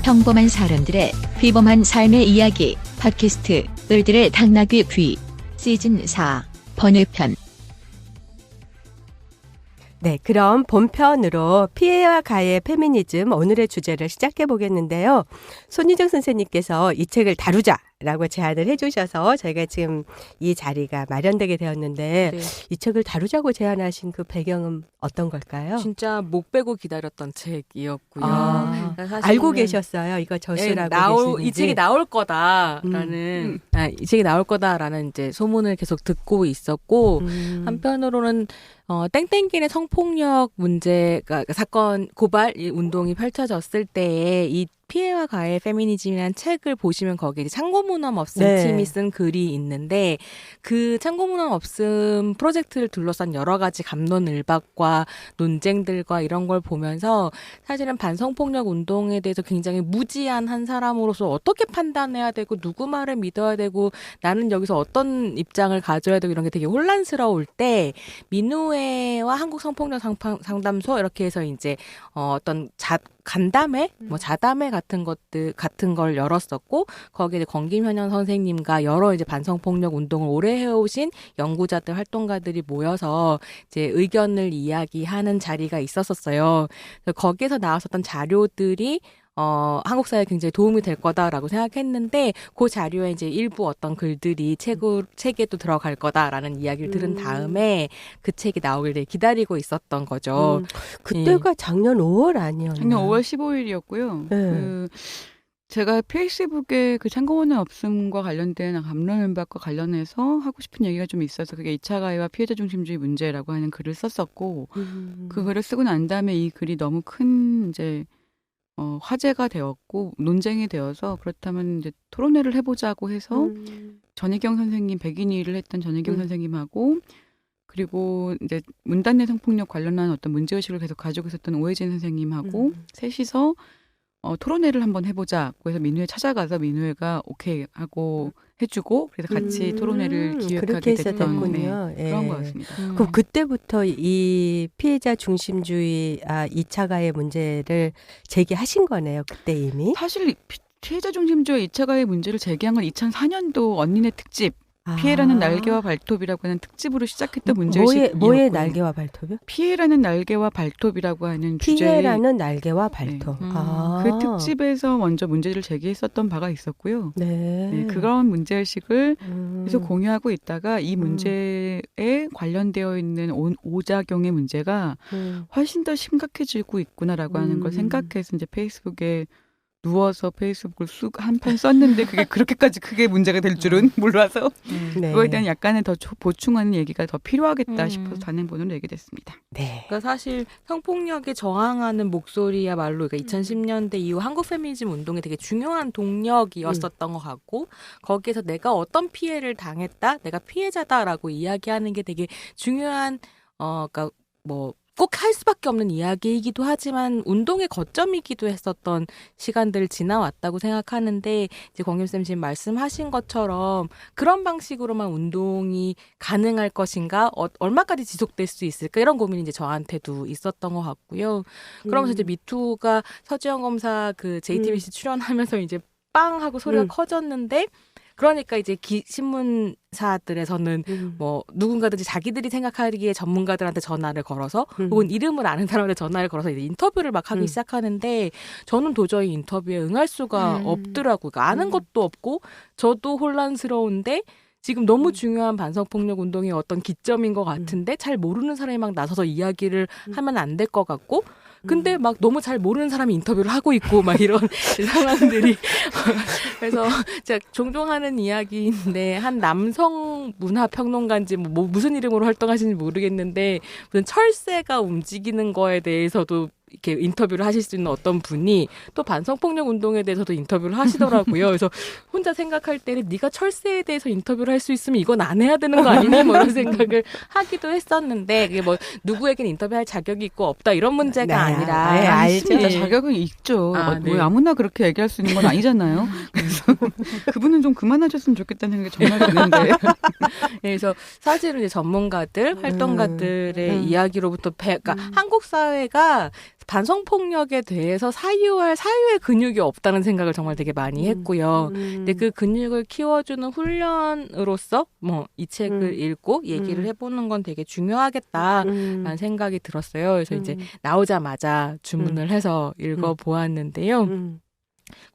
평범한 사람들의 비범한 삶의 이야기 팟캐스트 을들의 당나귀 귀 시즌 4 번외편. 네, 그럼 본편으로 피해와 가해 페미니즘 오늘의 주제를 시작해 보겠는데요. 손희정 선생님께서 이 책을 다루자라고 제안을 해주셔서 저희가 지금 이 자리가 마련되게 되었는데 네. 이 책을 다루자고 제안하신 그 배경은 어떤 걸까요? 진짜 목 빼고 기다렸던 책이었고요. 아, 사실은 알고 계셨어요? 이거 저수라고 이 책이 나올 거다라는 이 책이 나올 거다라는 이제 소문을 계속 듣고 있었고 한편으로는 땡땡길의 성폭력 문제가 사건 고발 운동이 펼쳐졌을 때에 이 피해와 가해 페미니즘이라는 책을 보시면 거기에 참고문헌 없음 네. 팀이 쓴 글이 있는데 그 참고문헌 없음 프로젝트를 둘러싼 여러 가지 갑론을박과 논쟁들과 이런 걸 보면서 사실은 반성폭력 운동에 대해서 굉장히 무지한 한 사람으로서 어떻게 판단해야 되고 누구 말을 믿어야 되고 나는 여기서 어떤 입장을 가져야 되고 이런 게 되게 혼란스러울 때 민우회와 한국성폭력 상담소 이렇게 해서 이제 어떤 간담회, 자담회 같은 걸 열었었고, 거기에 이제 권김현영 선생님과 여러 이제 반성폭력 운동을 오래 해오신 연구자들, 활동가들이 모여서 이제 의견을 이야기하는 자리가 있었었어요. 거기에서 나왔었던 자료들이 한국 사회에 굉장히 도움이 될 거다라고 생각했는데 그 자료에 이제 일부 어떤 글들이 책에도 들어갈 거다라는 이야기를 들은 다음에 그 책이 나오길 되게 기다리고 있었던 거죠. 그때가 작년 5월 아니었나요? 작년 5월 15일이었고요. 네. 제가 페이스북에 그 참고문헌 없음과 관련된 갑론을박과 관련해서 하고 싶은 얘기가 좀 있어서 그게 2차 가해와 피해자 중심주의 문제라고 하는 글을 썼었고 그 글을 쓰고 난 다음에 이 글이 너무 큰 이제 화제가 되었고 논쟁이 되어서 그렇다면 이제 토론회를 해보자고 해서 전혜경 선생님 백인위를 했던 전혜경 선생님하고 그리고 이제 문단내 성폭력 관련한 어떤 문제의식을 계속 가지고 있었던 오혜진 선생님하고 셋이서 토론회를 한번 해보자고 해서 민우회 찾아가서 민우회가 오케이 하고 해주고 그래서 같이 토론회를 기획하게 됐던 그런 거였습니다. 그럼 그때부터 이 피해자 중심주의 2차 가해 문제를 제기하신 거네요. 그때 이미. 사실 피해자 중심주의 2차 가해 문제를 제기한 건 2004년도 언니네 특집 피해라는 날개와 발톱이라고 하는 특집으로 시작했던 문제의식이었고요. 뭐의 날개와 발톱이요? 피해라는 날개와 발톱이라고 하는 주제의 피해라는 날개와 발톱. 네. 그 특집에서 먼저 문제를 제기했었던 바가 있었고요. 네. 그런 문제의식을 계속 공유하고 있다가 이 문제에 관련되어 있는 오작용의 문제가 훨씬 더 심각해지고 있구나라고 하는 걸 생각해서 이제 페이스북에 누워서 페이스북을 한 편 썼는데 그게 그렇게까지 크게 문제가 될 줄은 몰라서 네. 그거에 대한 약간의 더 보충하는 얘기가 더 필요하겠다 싶어서 단행본으로 내게 됐습니다. 네. 그러니까 사실 성폭력에 저항하는 목소리야말로 그러니까 2010년대 이후 한국 페미니즘 운동에 되게 중요한 동력이었었던 것 같고 거기에서 내가 어떤 피해를 당했다, 내가 피해자다라고 이야기하는 게 되게 중요한 그러니까 뭐 꼭 할 수밖에 없는 이야기이기도 하지만 운동의 거점이기도 했었던 시간들을 지나왔다고 생각하는데 이제 권김쌤 지금 말씀하신 것처럼 그런 방식으로만 운동이 가능할 것인가 얼마까지 지속될 수 있을까 이런 고민이 이제 저한테도 있었던 것 같고요. 그러면서 이제 미투가 서지영 검사 그 JTBC 출연하면서 이제 빵 하고 소리가 커졌는데 그러니까 이제 신문사들에서는 뭐 누군가든지 자기들이 생각하기에 전문가들한테 전화를 걸어서 혹은 이름을 아는 사람한테 전화를 걸어서 이제 인터뷰를 막 하기 시작하는데 저는 도저히 인터뷰에 응할 수가 없더라고요. 그러니까 아는 것도 없고 저도 혼란스러운데 지금 너무 중요한 반성폭력 운동의 어떤 기점인 것 같은데 잘 모르는 사람이 막 나서서 이야기를 하면 안 될 것 같고 근데 막 너무 잘 모르는 사람이 인터뷰를 하고 있고 막 이런 상황들이 그래서 제가 종종 하는 이야기인데 한 남성 문화 평론가인지 뭐 무슨 이름으로 활동하시는지 모르겠는데 무슨 철새가 움직이는 거에 대해서도 이렇게 인터뷰를 하실 수 있는 어떤 분이 또 반성폭력 운동에 대해서도 인터뷰를 하시더라고요. 그래서 혼자 생각할 때는 네가 철새에 대해서 인터뷰를 할 수 있으면 이건 안 해야 되는 거 아니니? 뭐 이런 생각을 하기도 했었는데 그게 뭐 누구에겐 인터뷰할 자격이 있고 없다 이런 문제가 아니라 네, 알죠. 자격은 있죠. 네. 뭐 아무나 그렇게 얘기할 수 있는 건 아니잖아요. 그래서 그분은 좀 그만하셨으면 좋겠다는 생각이 정말 드는데. 그래서 사실은 이제 전문가들, 활동가들의 이야기로부터 그러니까 한국 사회가 반성폭력에 대해서 사유할 사유의 근육이 없다는 생각을 정말 되게 많이 했고요. 근데 그 근육을 키워주는 훈련으로서 뭐 이 책을 읽고 얘기를 해보는 건 되게 중요하겠다라는 생각이 들었어요. 그래서 이제 나오자마자 주문을 해서 읽어보았는데요.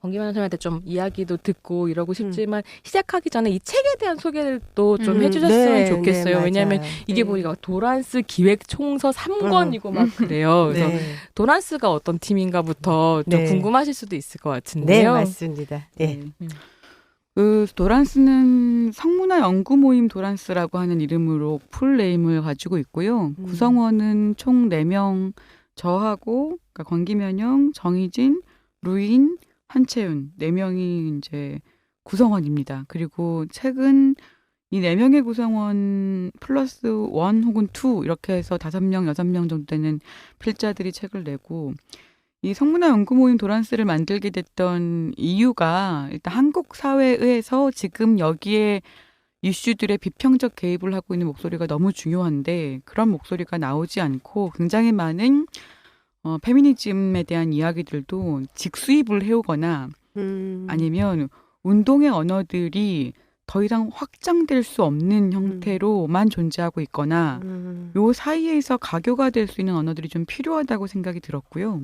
권기만 선생님한테 좀 이야기도 듣고 이러고 싶지만 시작하기 전에 이 책에 대한 소개를 또 좀 해주셨으면 네, 좋겠어요. 네, 왜냐하면 맞아요. 이게 네. 보니까 도란스 기획총서 3권이고 막 그래요. 그래서 네. 도란스가 어떤 팀인가부터 좀 네. 궁금하실 수도 있을 것 네, 같은데요. 맞습니다. 네. 그 도란스는 성문화 연구 모임 도란스라고 하는 이름으로 풀네임을 가지고 있고요. 구성원은 총 4명, 저하고 그러니까 권기면영, 정희진, 루인, 한채윤 4명이 이제 구성원입니다. 그리고 책은 이 4명의 구성원 플러스 1 혹은 2 이렇게 해서 5명, 6명 정도 되는 필자들이 책을 내고 이 성문화 연구 모임 도란스를 만들게 됐던 이유가 일단 한국 사회에서 지금 여기에 이슈들의 비평적 개입을 하고 있는 목소리가 너무 중요한데 그런 목소리가 나오지 않고 굉장히 많은 페미니즘에 대한 이야기들도 직수입을 해오거나 아니면 운동의 언어들이 더 이상 확장될 수 없는 형태로만 존재하고 있거나 요 사이에서 가교가 될 수 있는 언어들이 좀 필요하다고 생각이 들었고요.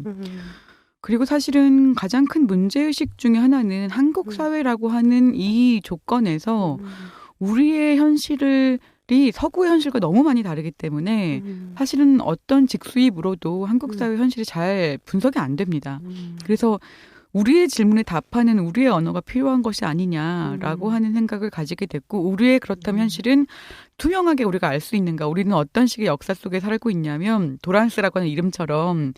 그리고 사실은 가장 큰 문제의식 중에 하나는 한국 사회라고 하는 이 조건에서 우리의 현실이 서구의 현실과 너무 많이 다르기 때문에 사실은 어떤 직수입으로도 한국 사회 현실이 잘 분석이 안 됩니다. 그래서 우리의 질문에 답하는 우리의 언어가 필요한 것이 아니냐라고 하는 생각을 가지게 됐고 우리의 그렇다면 현실은 투명하게 우리가 알 수 있는가 우리는 어떤 식의 역사 속에 살고 있냐면 도란스라고 하는 이름처럼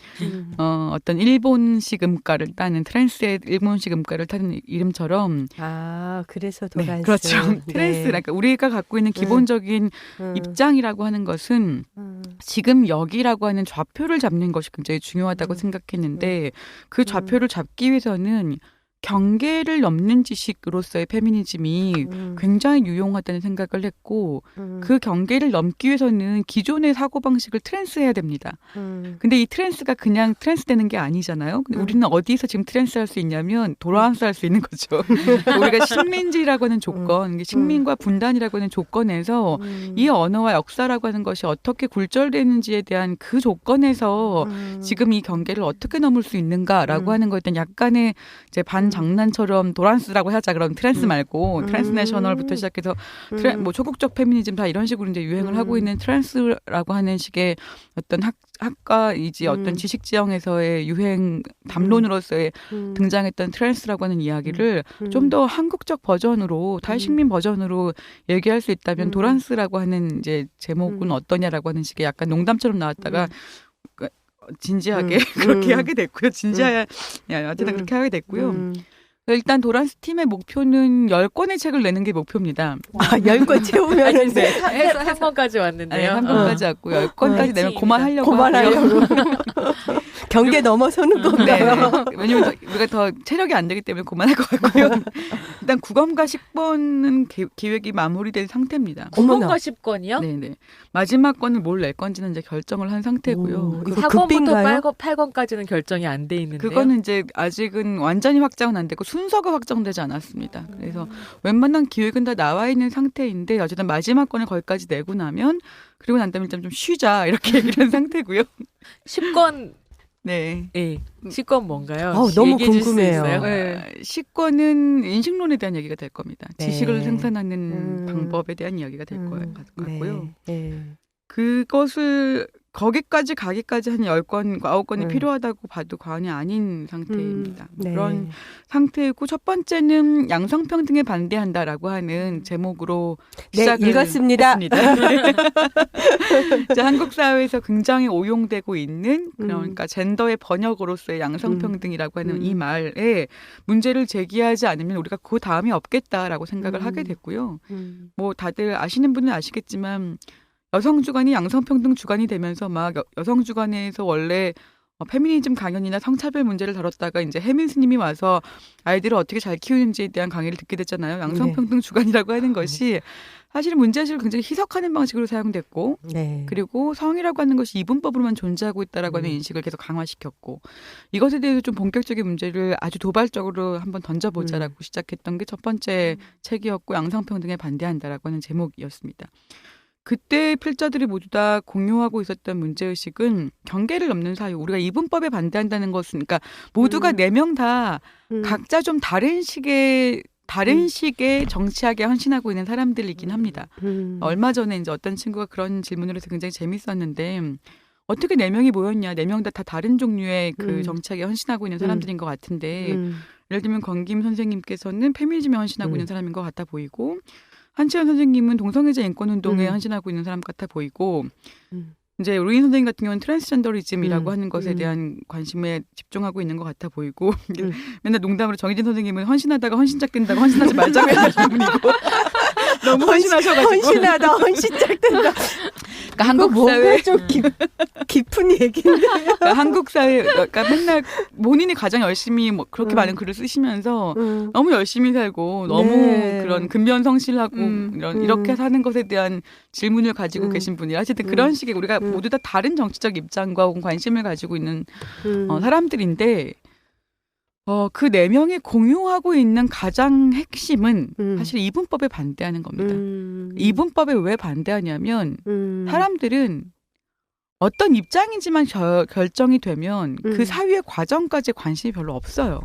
어떤 일본식 음가를 따는 트랜스의 일본식 음가를 타는 이름처럼 그래서 도란스. 네, 그렇죠. 트랜스 그러니까 우리가 갖고 있는 기본적인 입장이라고 하는 것은 지금 여기라고 하는 좌표를 잡는 것이 굉장히 중요하다고 생각했는데 그 좌표를 잡기 위해서는 경계를 넘는 지식으로서의 페미니즘이 굉장히 유용하다는 생각을 했고 그 경계를 넘기 위해서는 기존의 사고방식을 트랜스해야 됩니다. 근데 이 트랜스가 그냥 트랜스 되는 게 아니잖아요. 근데 우리는 어디서 지금 트랜스 할 수 있냐면 도란스 할 수 있는 거죠. 우리가 식민지라고 하는 조건, 식민과 분단이라고 하는 조건에서 이 언어와 역사라고 하는 것이 어떻게 굴절되는지에 대한 그 조건에서 지금 이 경계를 어떻게 넘을 수 있는가라고 하는 것에 대한 약간의 이제 장난처럼 도란스라고 하자 그럼 트랜스 말고 트랜스내셔널부터 시작해서 뭐 초국적 페미니즘 다 이런 식으로 이제 유행을 하고 있는 트랜스라고 하는 식의 어떤 학과이지 어떤 지식 지형에서의 유행 담론으로서의 등장했던 트랜스라고 하는 이야기를 좀 더 한국적 버전으로 탈식민 버전으로 얘기할 수 있다면 도란스라고 하는 이제 제목은 어떠냐라고 하는 식의 약간 농담처럼 나왔다가 진지하게 그렇게 하게 됐고요. 어쨌든 그렇게 하게 됐고요. 일단 도란스 팀의 목표는 10권의 책을 내는 게 목표입니다. 10권 채우면 해서 한 번까지 왔는데요. 한 번까지 왔고 10권까지 내면 그만하려고 경계 넘어서는 건가요? 왜냐면 우리가 더 체력이 안 되기 때문에 그만할 것 같고요. 일단 9권과 10권은 기획이 마무리된 상태입니다. 9권과 10권이요? 네네. 마지막 권을 뭘 낼 건지는 이제 결정을 한 상태고요. 4권부터 8권까지는 결정이 안 돼 있는데요. 그거는 이제 아직은 완전히 확정은 안 되고 순서가 확정되지 않았습니다. 그래서 웬만한 기획은 다 나와 있는 상태인데 어쨌든 마지막 권을 거기까지 내고 나면 그리고 난 다음에 일단 좀 쉬자 이렇게 얘기를 한 상태고요. 10권 네. 10권 뭔가요? 너무 궁금해요. 네. 10권은 인식론에 대한 얘기가 될 겁니다. 네. 지식을 생산하는 방법에 대한 이야기가 될 거예요. 같고요. 네. 그것을 거기까지 가기까지 한 10권, 9권이 필요하다고 봐도 과언이 아닌 상태입니다. 네. 그런 상태이고 첫 번째는 양성평등에 반대한다라고 하는 제목으로 시작을 읽었습니다. 했습니다. 한국 사회에서 굉장히 오용되고 있는 그러니까 젠더의 번역으로서의 양성평등이라고 하는 이 말에 문제를 제기하지 않으면 우리가 그 다음이 없겠다라고 생각을 하게 됐고요. 뭐 다들 아시는 분은 아시겠지만 여성 주관이 양성평등 주관이 되면서 막 여성 주관에서 원래 페미니즘 강연이나 성차별 문제를 다뤘다가 이제 혜민 스님이 와서 아이들을 어떻게 잘 키우는지에 대한 강의를 듣게 됐잖아요. 양성평등 주간이라고 하는 것이 사실은 문제의식을 굉장히 희석하는 방식으로 사용됐고 네. 그리고 성이라고 하는 것이 이분법으로만 존재하고 있다라고 하는 인식을 계속 강화시켰고 이것에 대해서 좀 본격적인 문제를 아주 도발적으로 한번 던져보자라고 시작했던 게 첫 번째 책이었고 양성평등에 반대한다라고 하는 제목이었습니다. 그때 필자들이 모두 다 공유하고 있었던 문제의식은 경계를 넘는 사유. 우리가 이분법에 반대한다는 것은 그러니까 모두가 4명 다 각자 좀 다른 식의 정치학에 헌신하고 있는 사람들이긴 합니다. 얼마 전에 이제 어떤 친구가 그런 질문을 해서 굉장히 재밌었는데 어떻게 4명이 모였냐. 4명 다 다른 종류의 그 정치학에 헌신하고 있는 사람들인 것 같은데 예를 들면 권김 선생님께서는 페미니즘에 헌신하고 있는 사람인 것 같아 보이고 한치현 선생님은 동성애자 인권운동에 헌신하고 있는 사람 같아 보이고 이제 로인 선생님 같은 경우는 트랜스젠더리즘이라고 하는 것에 대한 관심에 집중하고 있는 것 같아 보이고 맨날 농담으로 정희진 선생님은 헌신하다가 헌신짝 된다고 헌신하지 말자고 하시는 분이고 너무 헌신하셔가지고 헌신하다 헌신짝 된다. 그러니까 한국 사회 좀 깊은 얘기인데. 그러니까 한국 사회 그러니까 맨날 본인이 가장 열심히 뭐 그렇게 많은 글을 쓰시면서 너무 열심히 살고 너무 그런 근면성실하고 이렇게 사는 것에 대한 질문을 가지고 계신 분이라 어쨌든 그런 식의 우리가 모두 다 다른 정치적 입장과 관심을 가지고 있는 사람들인데 그 4명이 공유하고 있는 가장 핵심은 사실 이분법에 반대하는 겁니다. 이분법에 왜 반대하냐면 사람들은 어떤 입장이지만 결정이 되면 그 사유의 과정까지 관심이 별로 없어요.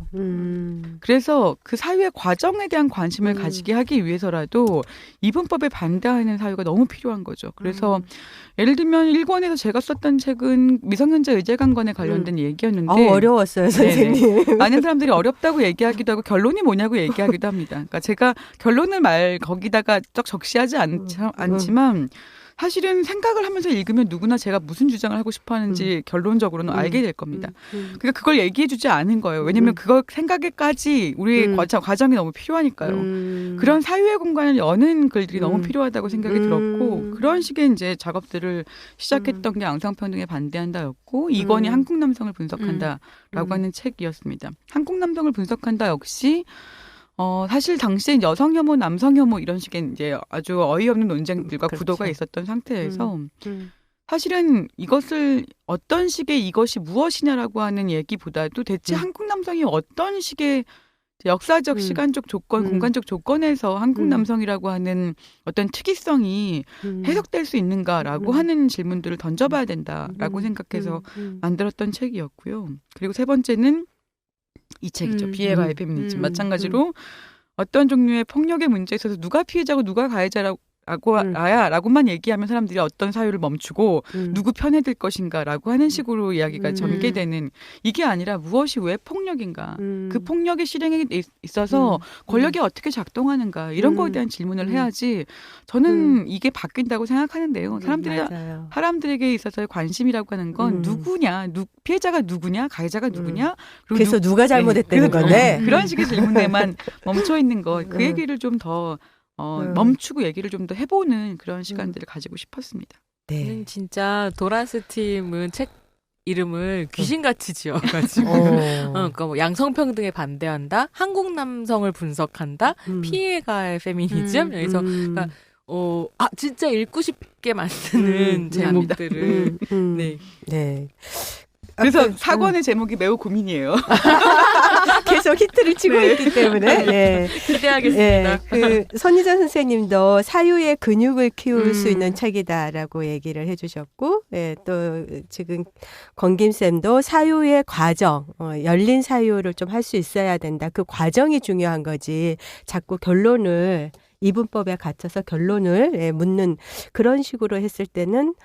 그래서 그 사유의 과정에 대한 관심을 가지게 하기 위해서라도 이분법에 반대하는 사유가 너무 필요한 거죠. 그래서 예를 들면 일권에서 제가 썼던 책은 미성년자 의제강건에 관련된 얘기였는데 어려웠어요, 선생님. 많은 사람들이 어렵다고 얘기하기도 하고 결론이 뭐냐고 얘기하기도 합니다. 그러니까 제가 결론을 거기다가 적시하지 않지만 사실은 생각을 하면서 읽으면 누구나 제가 무슨 주장을 하고 싶어 하는지 결론적으로는 알게 될 겁니다. 그러니까 그걸 얘기해 주지 않은 거예요. 왜냐하면 그걸 생각에까지 우리의 과정이 너무 필요하니까요. 그런 사유의 공간을 여는 글들이 너무 필요하다고 생각이 들었고 그런 식의 이제 작업들을 시작했던 게 양성평등에 반대한다였고 이건희 한국 남성을 분석한다라고 하는 책이었습니다. 한국 남성을 분석한다 역시 사실 당시에 여성 혐오, 남성 혐오 이런 식의 이제 아주 어이없는 논쟁들과 구도가 있었던 상태에서 사실은 이것을 어떤 식의 이것이 무엇이냐라고 하는 얘기보다도 대체 한국 남성이 어떤 식의 역사적, 시간적 조건, 공간적 조건에서 한국 남성이라고 하는 어떤 특이성이 해석될 수 있는가라고 하는 질문들을 던져봐야 된다라고 생각해서 만들었던 책이었고요. 그리고 세 번째는 이 책이죠. 피해가의 페미니즘. 마찬가지로 어떤 종류의 폭력의 문제에 있어서 누가 피해자고 누가 가해자라고만 얘기하면 사람들이 어떤 사유를 멈추고 누구 편에 들 것인가라고 하는 식으로 이야기가 전개되는 이게 아니라 무엇이 왜 폭력인가. 그 폭력의 실행에 있어서 권력이 어떻게 작동하는가. 이런 거에 대한 질문을 해야지 저는 이게 바뀐다고 생각하는데요. 사람들에게 있어서의 관심이라고 하는 건 누구냐. 피해자가 누구냐. 가해자가 누구냐. 그래서 누가 잘못했다는 건데. 그런 식의 질문에만 멈춰 있는 것. 그 얘기를 좀 더 멈추고 얘기를 좀 더 해보는 그런 시간들을 가지고 싶었습니다. 네. 진짜 도란스 팀은 책 이름을 귀신같이 지어가지고 그러니까 뭐 양성평등에 반대한다, 한국 남성을 분석한다, 피해가의 페미니즘 그래서 그러니까 진짜 읽고 싶게 만드는 제목들을 네. 그래서 사권의 제목이 매우 고민이에요. 계속 히트를 치고 있기 때문에 네. 기대하겠습니다. 네, 손희정 선생님도 사유의 근육을 키울 수 있는 책이다라고 얘기를 해주셨고 또 지금 권김쌤도 사유의 과정, 열린 사유를 좀 할 수 있어야 된다. 그 과정이 중요한 거지. 자꾸 결론을 이분법에 갇혀서 결론을 묻는 그런 식으로 했을 때는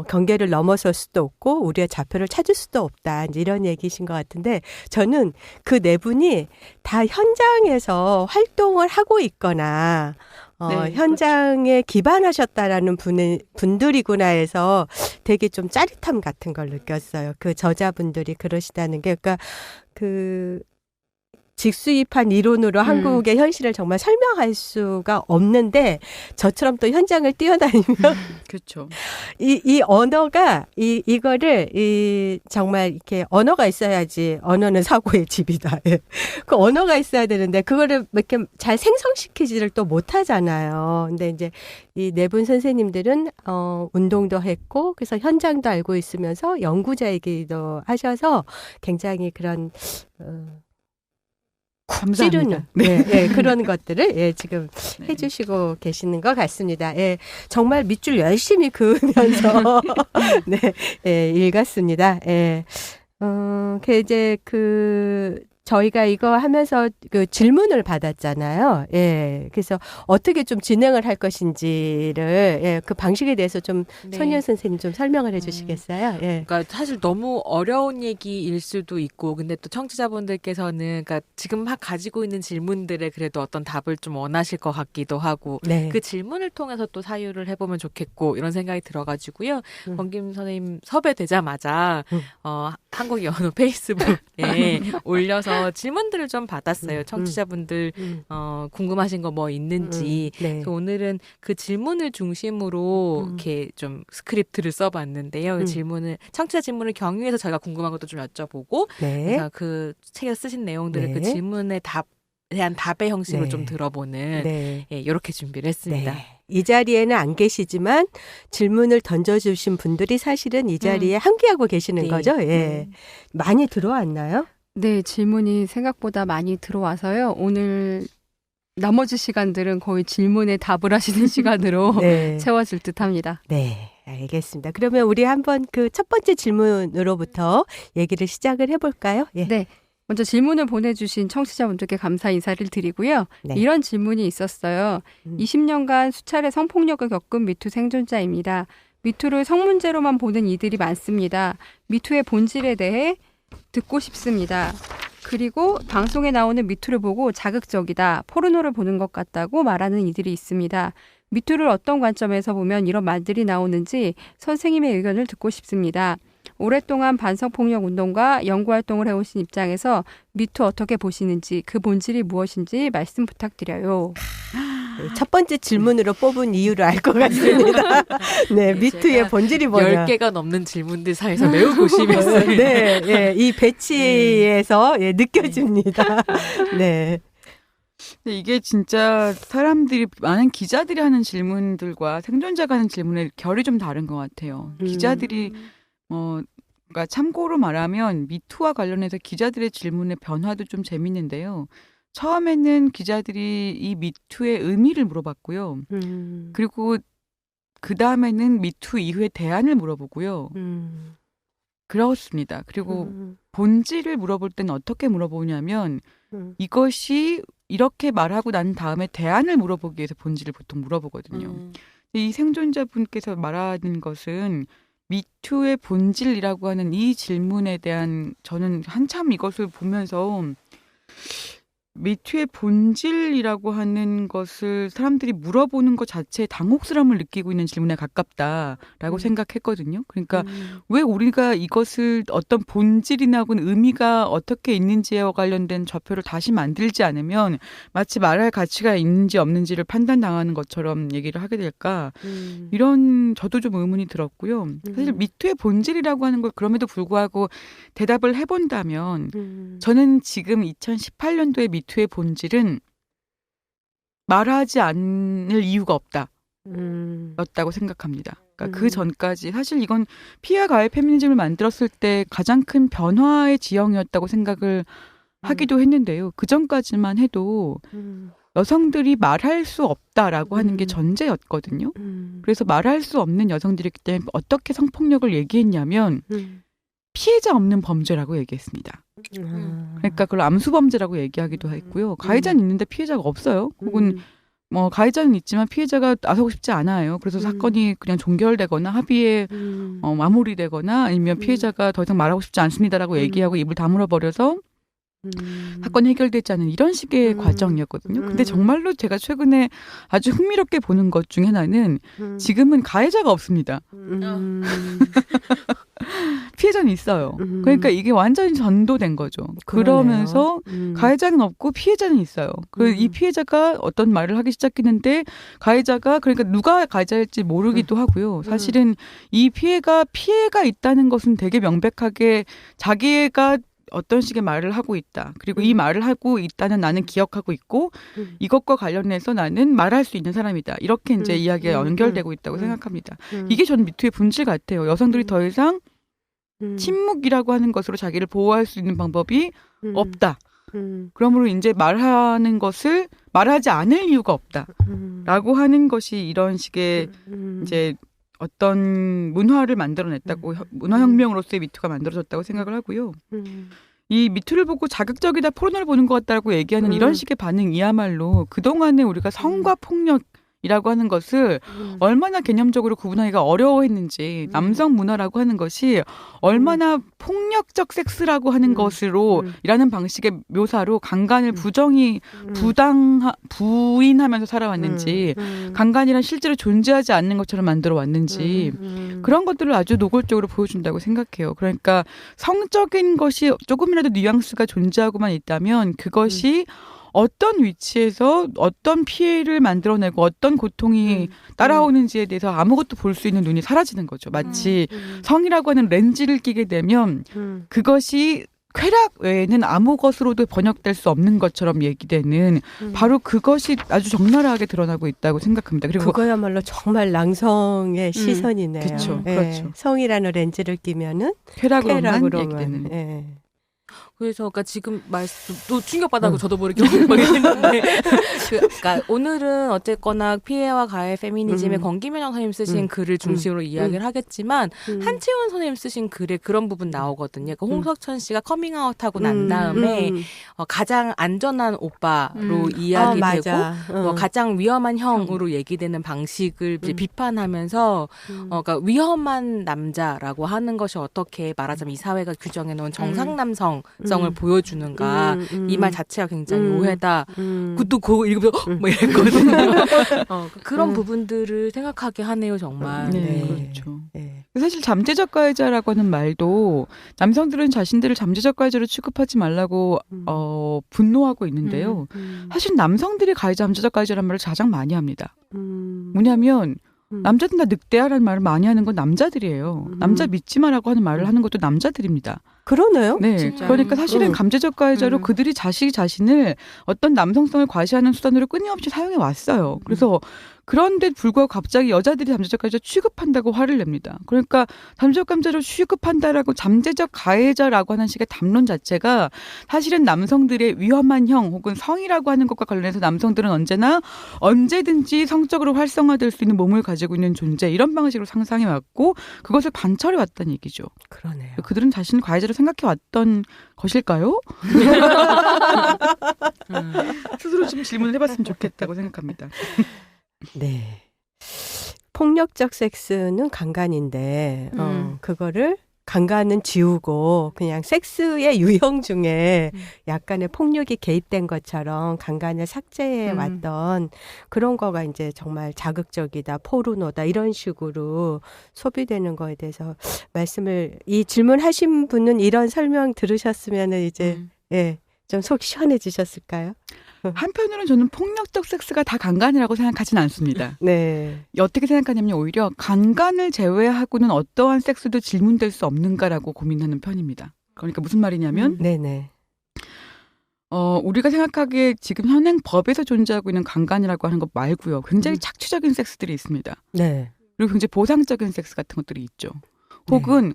경계를 넘어설 수도 없고 우리의 좌표를 찾을 수도 없다. 이제 이런 얘기이신 것 같은데 저는 그 네 분이 다 현장에서 활동을 하고 있거나 현장에 기반하셨다라는 분들이구나 해서 되게 좀 짜릿함 같은 걸 느꼈어요. 그 저자분들이 그러시다는 게 그러니까 직수입한 이론으로 한국의 현실을 정말 설명할 수가 없는데 저처럼 또 현장을 뛰어다니면 그렇죠. 이 언어가 이거를 정말 이렇게 언어가 있어야지 언어는 사고의 집이다. 예. 그 언어가 있어야 되는데 그거를 이렇게 잘 생성시키지를 또 못하잖아요. 근데 이제 이 네 분 선생님들은 운동도 했고 그래서 현장도 알고 있으면서 연구자이기도 하셔서 굉장히 그런 감사합니다. 네, 네, 그런 것들을 예, 지금 네. 해주시고 계시는 것 같습니다. 예, 정말 밑줄 열심히 그으면서 네, 예, 읽었습니다. 예, 이제 저희가 이거 하면서 그 질문을 받았잖아요. 예, 그래서 어떻게 좀 진행을 할 것인지를 예, 그 방식에 대해서 좀 네. 손희연 선생님 좀 설명을 해주시겠어요? 예. 그러니까 사실 너무 어려운 얘기일 수도 있고, 근데 또 청취자분들께서는 그러니까 지금 막 가지고 있는 질문들에 그래도 어떤 답을 좀 원하실 것 같기도 하고, 네. 그 질문을 통해서 또 사유를 해보면 좋겠고 이런 생각이 들어가지고요. 권김 선생님 섭외되자마자 한국 연어 페이스북에 올려서 질문들을 좀 받았어요. 청취자분들 궁금하신 거 뭐 있는지. 네. 그래서 오늘은 그 질문을 중심으로 이렇게 좀 스크립트를 써봤는데요. 그 질문을 청취자 질문을 경유해서 저희가 궁금한 것도 좀 여쭤보고, 네. 그래서 그 책에 쓰신 내용들을 네. 그 질문에 대한 답의 형식으로 네. 좀 들어보는 네. 예, 이렇게 준비를 했습니다. 네. 이 자리에는 안 계시지만 질문을 던져주신 분들이 사실은 이 자리에 함께하고 계시는 네. 거죠. 예. 많이 들어왔나요? 네, 질문이 생각보다 많이 들어와서요. 오늘 나머지 시간들은 거의 질문에 답을 하시는 시간으로 네. 채워질 듯합니다. 네, 알겠습니다. 그러면 우리 한번 그 첫 번째 질문으로부터 얘기를 시작을 해볼까요? 예. 네. 먼저 질문을 보내주신 청취자분들께 감사 인사를 드리고요. 네. 이런 질문이 있었어요. 20년간 수차례 성폭력을 겪은 미투 생존자입니다. 미투를 성문제로만 보는 이들이 많습니다. 미투의 본질에 대해 듣고 싶습니다. 그리고 방송에 나오는 미투를 보고 자극적이다, 포르노를 보는 것 같다고 말하는 이들이 있습니다. 미투를 어떤 관점에서 보면 이런 말들이 나오는지 선생님의 의견을 듣고 싶습니다. 오랫동안 반성폭력 운동과 연구활동을 해오신 입장에서 미투 어떻게 보시는지, 그 본질이 무엇인지 말씀 부탁드려요. 첫 번째 질문으로 뽑은 이유를 알 것 같습니다. 네, 미투의 본질이 뭐냐. 10개가 넘는 질문들 사이에서 매우 고심했어요. 네, 예, 이 배치에서 예, 느껴집니다. 네. 근데 이게 진짜 사람들이 많은 기자들이 하는 질문들과 생존자가 하는 질문의 결이 좀 다른 것 같아요. 기자들이 그러니까 참고로 말하면 미투와 관련해서 기자들의 질문의 변화도 좀 재밌는데요. 처음에는 기자들이 이 미투의 의미를 물어봤고요. 그리고 그 다음에는 미투 이후의 대안을 물어보고요. 그렇습니다. 그리고 본질을 물어볼 때는 어떻게 물어보냐면 이것이 이렇게 말하고 난 다음에 대안을 물어보기 위해서 본질을 보통 물어보거든요. 이 생존자분께서 말하는 것은 미투의 본질이라고 하는 이 질문에 대한 저는 한참 이것을 보면서 미투의 본질이라고 하는 것을 사람들이 물어보는 것 자체에 당혹스러움을 느끼고 있는 질문에 가깝다라고 생각했거든요. 그러니까 왜 우리가 이것을 어떤 본질이나 혹은 의미가 어떻게 있는지에 관련된 좌표를 다시 만들지 않으면 마치 말할 가치가 있는지 없는지를 판단당하는 것처럼 얘기를 하게 될까, 이런 저도 좀 의문이 들었고요. 사실 미투의 본질이라고 하는 걸 그럼에도 불구하고 대답을 해본다면 저는 지금 2018년도에 미투의 본질은 말하지 않을 이유가 없다 였다고 생각합니다. 그러니까 그 전까지 사실 이건 피해와 가해 페미니즘을 만들었을 때 가장 큰 변화의 지형이었다고 생각을 하기도 했는데요. 그 전까지만 해도 여성들이 말할 수 없다라고 하는 게 전제였거든요. 그래서 말할 수 없는 여성들이기 때문에 어떻게 성폭력을 얘기했냐면 피해자 없는 범죄라고 얘기했습니다. 그러니까 그걸 암수범죄라고 얘기하기도 했고요. 가해자는 있는데 피해자가 없어요. 혹은 뭐 가해자는 있지만 피해자가 나서고 싶지 않아요. 그래서 사건이 그냥 종결되거나 합의에 마무리되거나 아니면 피해자가 더 이상 말하고 싶지 않습니다라고 얘기하고 입을 다물어 버려서 사건이 해결되지 않은 이런 식의 과정이었거든요. 근데 정말로 제가 최근에 아주 흥미롭게 보는 것 중에 하나는 지금은 가해자가 없습니다. 피해자는 있어요. 그러니까 이게 완전히 전도된 거죠. 그러면서 가해자는 없고 피해자는 있어요. 이 피해자가 어떤 말을 하기 시작했는데 가해자가 그러니까 누가 가해자일지 모르기도 하고요. 사실은 이 피해가 있다는 것은 되게 명백하게 자기가 어떤 식의 말을 하고 있다. 그리고 이 말을 하고 있다는 나는 기억하고 있고 이것과 관련해서 나는 말할 수 있는 사람이다. 이렇게 이제 이야기가 연결되고 있다고 생각합니다. 이게 저는 미투의 본질 같아요. 여성들이 더 이상 침묵이라고 하는 것으로 자기를 보호할 수 있는 방법이 없다. 그러므로 이제 말하지 않을 이유가 없다. 라고 하는 것이 이런 식의 이제 어떤 문화를 만들어냈다고 문화혁명으로서의 미투가 만들어졌다고 생각을 하고요. 이 미투를 보고 자극적이다 포르노를 보는 것 같다라고 얘기하는 이런 식의 반응이야말로 그동안에 우리가 성과 폭력이라고 하는 것을 얼마나 개념적으로 구분하기가 어려워했는지 남성 문화라고 하는 것이 얼마나 폭력적 섹스라고 하는 것으로 이라는 방식의 묘사로 강간을 부인하면서 살아왔는지 강간이란 실제로 존재하지 않는 것처럼 만들어 왔는지 그런 것들을 아주 노골적으로 보여준다고 생각해요. 그러니까 성적인 것이 조금이라도 뉘앙스가 존재하고만 있다면 그것이 어떤 위치에서 어떤 피해를 만들어내고 어떤 고통이 따라오는지에 대해서 아무것도 볼 수 있는 눈이 사라지는 거죠. 마치 성이라고 하는 렌즈를 끼게 되면 그것이 쾌락 외에는 아무 것으로도 번역될 수 없는 것처럼 얘기되는 바로 그것이 아주 적나라하게 드러나고 있다고 생각합니다. 그리고 그거야말로 정말 낭성의 시선이네요. 그렇죠. 예. 그렇죠. 성이라는 렌즈를 끼면은 쾌락으로만 얘기되는. 예. 그래서 그러니까 지금 말씀 또 충격받아서 저도 모르게 했는데 그러니까 오늘은 어쨌거나 피해와 가해 페미니즘의 권기명 선생님 쓰신 글을 중심으로 이야기를 하겠지만 한채원 선생님 쓰신 글에 그런 부분 나오거든요. 그러니까 홍석천 씨가 커밍아웃하고 난 다음에 가장 안전한 오빠로 이야기되고 가장 위험한 형으로 얘기되는 방식을 이제 비판하면서 그러니까 위험한 남자라고 하는 것이 어떻게 말하자면 이 사회가 규정해놓은 정상 남성 성을 보여주는가 이 말 자체가 굉장히 오해다. 또 그거 읽으면서 뭐 이랬거든요. 그런 부분들을 생각하게 하네요, 정말. 네, 그렇죠. 네. 사실 잠재적 가해자라고 하는 말도 남성들은 자신들을 잠재적 가해자로 취급하지 말라고 분노하고 있는데요. 사실 남성들이 잠재적 가해자라는 말을 가장 많이 합니다. 뭐냐면 남자들 다 늑대야라는 말을 많이 하는 건 남자들이에요. 남자 믿지 마라고 하는 말을 하는 것도 남자들입니다. 그러네요. 네, 진짜. 그러니까 사실은 감재적 가해자로 그들이 자신을 어떤 남성성을 과시하는 수단으로 끊임없이 사용해 왔어요. 그래서 그런데 불구하고 갑자기 여자들이 잠재적 가해자 취급한다고 화를 냅니다. 그러니까 잠재적 가해자로 취급한다라고 잠재적 가해자라고 하는 식의 담론 자체가 사실은 남성들의 위험한 형 혹은 성이라고 하는 것과 관련해서 남성들은 언제든지 성적으로 활성화될 수 있는 몸을 가지고 있는 존재 이런 방식으로 상상해 왔고 그것을 관철해 왔다는 얘기죠. 그러네요. 그들은 자신을 가해자로 생각해 왔던 것일까요? 스스로 좀 질문을 해봤으면 좋겠다고 생각합니다. 네. 폭력적 섹스는 강간인데, 그거를 강간은 지우고 그냥 섹스의 유형 중에 약간의 폭력이 개입된 것처럼 강간을 삭제해 왔던 그런 거가 이제 정말 자극적이다, 포르노다 이런 식으로 소비되는 거에 대해서 이 질문하신 분은 이런 설명 들으셨으면은 이제 좀 속 시원해지셨을까요? 한편으로는 저는 폭력적 섹스가 다 강간이라고 생각하지는 않습니다. 네. 어떻게 생각하냐면 오히려 강간을 제외하고는 어떠한 섹스도 질문될 수 없는가라고 고민하는 편입니다. 그러니까 무슨 말이냐면 네네. 우리가 생각하기에 지금 현행 법에서 존재하고 있는 강간이라고 하는 것 말고요. 굉장히 착취적인 섹스들이 있습니다. 네. 그리고 굉장히 보상적인 섹스 같은 것들이 있죠. 혹은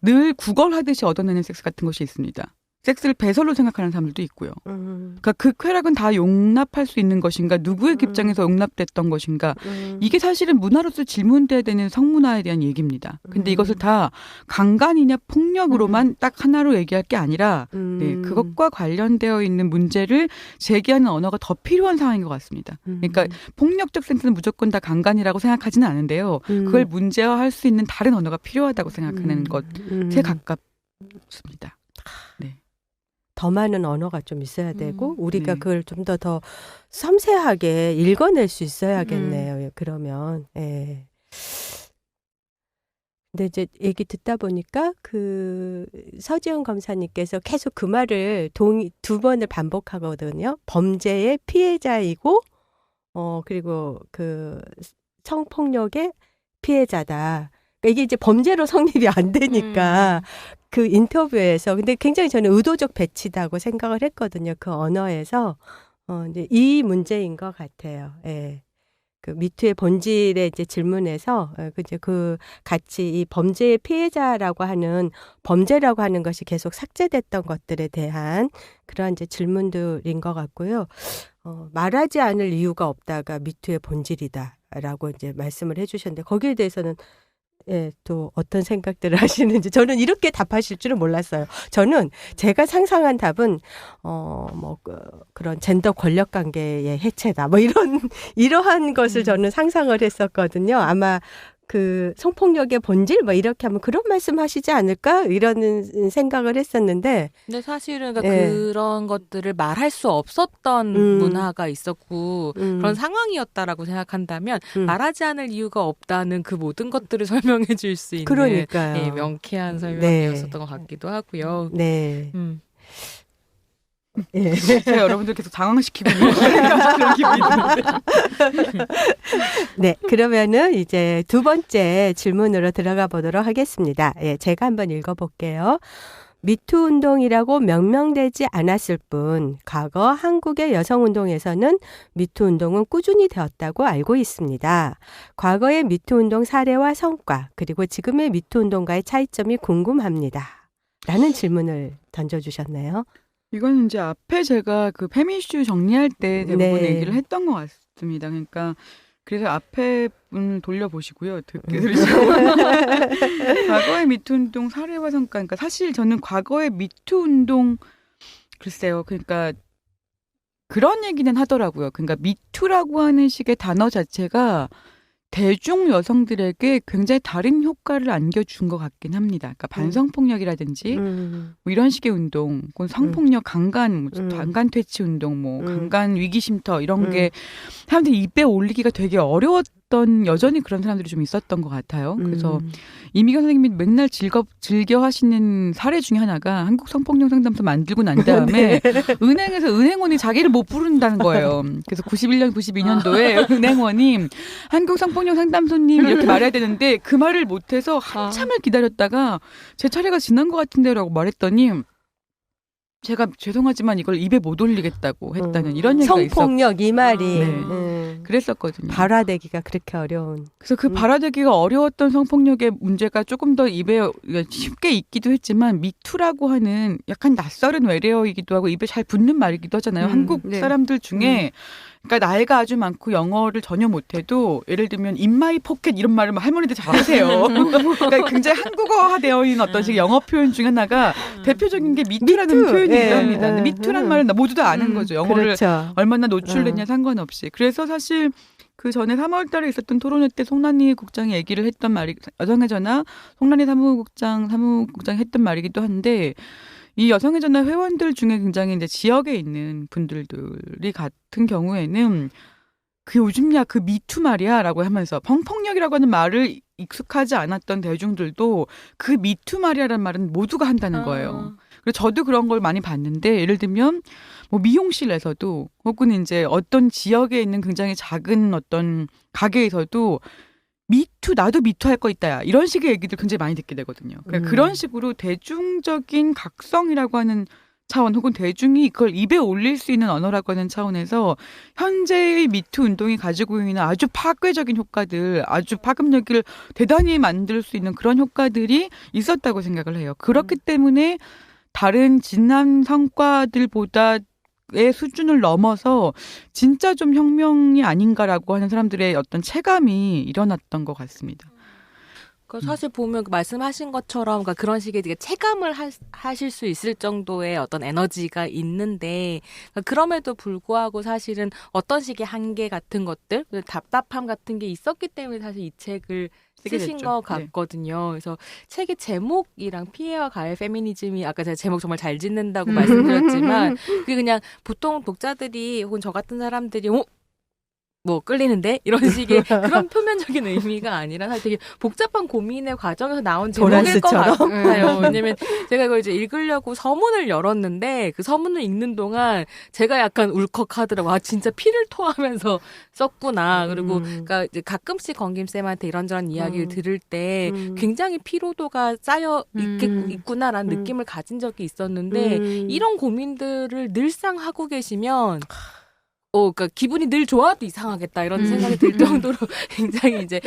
늘 구걸하듯이 얻어내는 섹스 같은 것이 있습니다. 섹스를 배설로 생각하는 사람들도 있고요. 그러니까 그 쾌락은 다 용납할 수 있는 것인가, 누구의 입장에서 용납됐던 것인가, 이게 사실은 문화로서 질문돼야 되는 성문화에 대한 얘기입니다. 근데 이것을 다 강간이냐 폭력으로만 딱 하나로 얘기할 게 아니라 네, 그것과 관련되어 있는 문제를 제기하는 언어가 더 필요한 상황인 것 같습니다. 그러니까 폭력적 섹스는 무조건 다 강간이라고 생각하지는 않은데요. 그걸 문제화할 수 있는 다른 언어가 필요하다고 생각하는 것에 가깝습니다. 네. 더 많은 언어가 좀 있어야 되고 우리가 네. 그걸 좀 더 섬세하게 읽어낼 수 있어야겠네요. 그러면 예. 근데 이제 얘기 듣다 보니까 그 서지영 검사님께서 계속 그 말을 두 번을 반복하거든요. 범죄의 피해자이고 그리고 그 성폭력의 피해자다. 그러니까 이게 이제 범죄로 성립이 안 되니까 그 인터뷰에서 근데 굉장히 저는 의도적 배치다고 생각을 했거든요. 그 언어에서 이제 이 문제인 것 같아요. 예. 그 미투의 본질의 이제 질문에서 이제 그 같이 이 범죄의 피해자라고 하는 범죄라고 하는 것이 계속 삭제됐던 것들에 대한 그런 이제 질문들인 것 같고요. 말하지 않을 이유가 없다가 미투의 본질이다라고 이제 말씀을 해주셨는데 거기에 대해서는 예, 또 어떤 생각들을 하시는지 저는 이렇게 답하실 줄은 몰랐어요. 저는 제가 상상한 답은 그런 젠더 권력 관계의 해체다. 뭐 이러한 것을 저는 상상을 했었거든요. 아마 그 성폭력의 본질 뭐 이렇게 하면 그런 말씀하시지 않을까 이런 생각을 했었는데 근데 사실은 그러니까 예. 그런 것들을 말할 수 없었던 문화가 있었고 그런 상황이었다라고 생각한다면 말하지 않을 이유가 없다는 그 모든 것들을 설명해 줄 수 있는 그러니까요. 예, 명쾌한 설명이었었던 것 같기도 하고요. 네. 예. 제가 여러분들 계속 당황시키고 있는 그런 기분이 드는데. 네, 그러면은 이제 두 번째 질문으로 들어가 보도록 하겠습니다. 예, 제가 한번 읽어볼게요. 미투 운동이라고 명명되지 않았을 뿐 과거 한국의 여성운동에서는 미투 운동은 꾸준히 되었다고 알고 있습니다. 과거의 미투 운동 사례와 성과 그리고 지금의 미투 운동과의 차이점이 궁금합니다. 라는 질문을 던져주셨네요. 이거는 이제 앞에 제가 그 페미슈 정리할 때 대부분 네. 얘기를 했던 것 같습니다. 그러니까 그래서 앞에 분을 돌려보시고요. 듣게 들으시고. 과거의 미투 운동 사례와 성과. 그러니까 사실 저는 과거의 미투 운동 글쎄요. 그러니까 그런 얘기는 하더라고요. 그러니까 미투라고 하는 식의 단어 자체가 대중 여성들에게 굉장히 다른 효과를 안겨준 것 같긴 합니다. 그러니까 반성폭력이라든지 뭐 이런 식의 운동, 혹은 성폭력, 강간, 강간 퇴치 운동, 뭐 강간 위기 쉼터 이런 게 사람들이 입에 올리기가 되게 어려웠던 여전히 그런 사람들이 좀 있었던 것 같아요. 그래서 이미경 선생님이 맨날 즐겨 하시는 사례 중에 하나가 한국 성폭력 상담소 만들고 난 다음에 은행에서 은행원이 자기를 못 부른다는 거예요. 그래서 91년, 92년도에 은행원이 한국 성폭력 상담소님 이렇게 말해야 되는데 그 말을 못해서 한참을 기다렸다가 제 차례가 지난 것 같은데라고 말했더니 제가 죄송하지만 이걸 입에 못 올리겠다고 했다는 이런 얘기가 있었고 성폭력 이 말이 네. 그랬었거든요. 발화되기가 그렇게 어려운. 그래서 그 발화되기가 어려웠던 성폭력의 문제가 조금 더 입에 쉽게 있기도 했지만 미투라고 하는 약간 낯설은 외래어이기도 하고 입에 잘 붙는 말이기도 하잖아요. 한국 네. 사람들 중에 그러니까 나이가 아주 많고 영어를 전혀 못해도 예를 들면 인마이 포켓 이런 말을 할머니들 잘 하세요. 그러니까 굉장히 한국어화되어 있는 어떤 식의 영어 표현 중에 하나가 대표적인 게 미투라는 미투. 표현이 예, 있습니다. 예. 미투라는 말은 모두 다 아는 거죠. 영어를 그렇죠. 얼마나 노출됐냐 상관없이. 그래서 사실 그 전에 3월 달에 있었던 토론회 때 송란희 국장이 얘기를 했던 말이 여성의 전화 송란희 사무국장이 했던 말이기도 한데 이 여성의 전화 회원들 중에 굉장히 이제 지역에 있는 분들이 같은 경우에는 그 요즘야 그 미투 말이야라고 하면서 성폭력이라고 하는 말을 익숙하지 않았던 대중들도 그 미투 말이야라는 말은 모두가 한다는 거예요. 그래서 저도 그런 걸 많이 봤는데 예를 들면 뭐 미용실에서도 혹은 이제 어떤 지역에 있는 굉장히 작은 어떤 가게에서도 미투 나도 미투 할 거 있다야 이런 식의 얘기들 굉장히 많이 듣게 되거든요. 그러니까 그런 식으로 대중적인 각성이라고 하는 차원 혹은 대중이 그걸 입에 올릴 수 있는 언어라고 하는 차원에서 현재의 미투 운동이 가지고 있는 아주 파괴적인 효과들, 아주 파급력을 대단히 만들 수 있는 그런 효과들이 있었다고 생각을 해요. 그렇기 때문에 다른 지난 성과들보다 의 수준을 넘어서 진짜 좀 혁명이 아닌가라고 하는 사람들의 어떤 체감이 일어났던 것 같습니다. 사실 보면 말씀하신 것처럼 그런 식의 되게 체감을 하실 수 있을 정도의 어떤 에너지가 있는데 그럼에도 불구하고 사실은 어떤 식의 한계 같은 것들, 답답함 같은 게 있었기 때문에 사실 이 책을 쓰신 것 같거든요. 그래서 책의 제목이랑 피해와 가해 페미니즘이 아까 제가 제목 정말 잘 짓는다고 말씀드렸지만 그게 그냥 보통 독자들이 혹은 저 같은 사람들이 뭐 끌리는데 이런 식의 그런 표면적인 의미가 아니라 사실 되게 복잡한 고민의 과정에서 나온 제목일 것 같아요. 왜냐면 제가 이걸 이제 읽으려고 서문을 열었는데 그 서문을 읽는 동안 제가 약간 울컥하더라고요. 아 진짜 피를 토하면서 썼구나. 그리고 그러니까 이제 가끔씩 건김쌤한테 이런저런 이야기를 들을 때 굉장히 피로도가 쌓여 있구나라는 느낌을 가진 적이 있었는데 이런 고민들을 늘상 하고 계시면 그러니까 기분이 늘 좋아도 이상하겠다 이런 생각이 들 정도로 굉장히 이제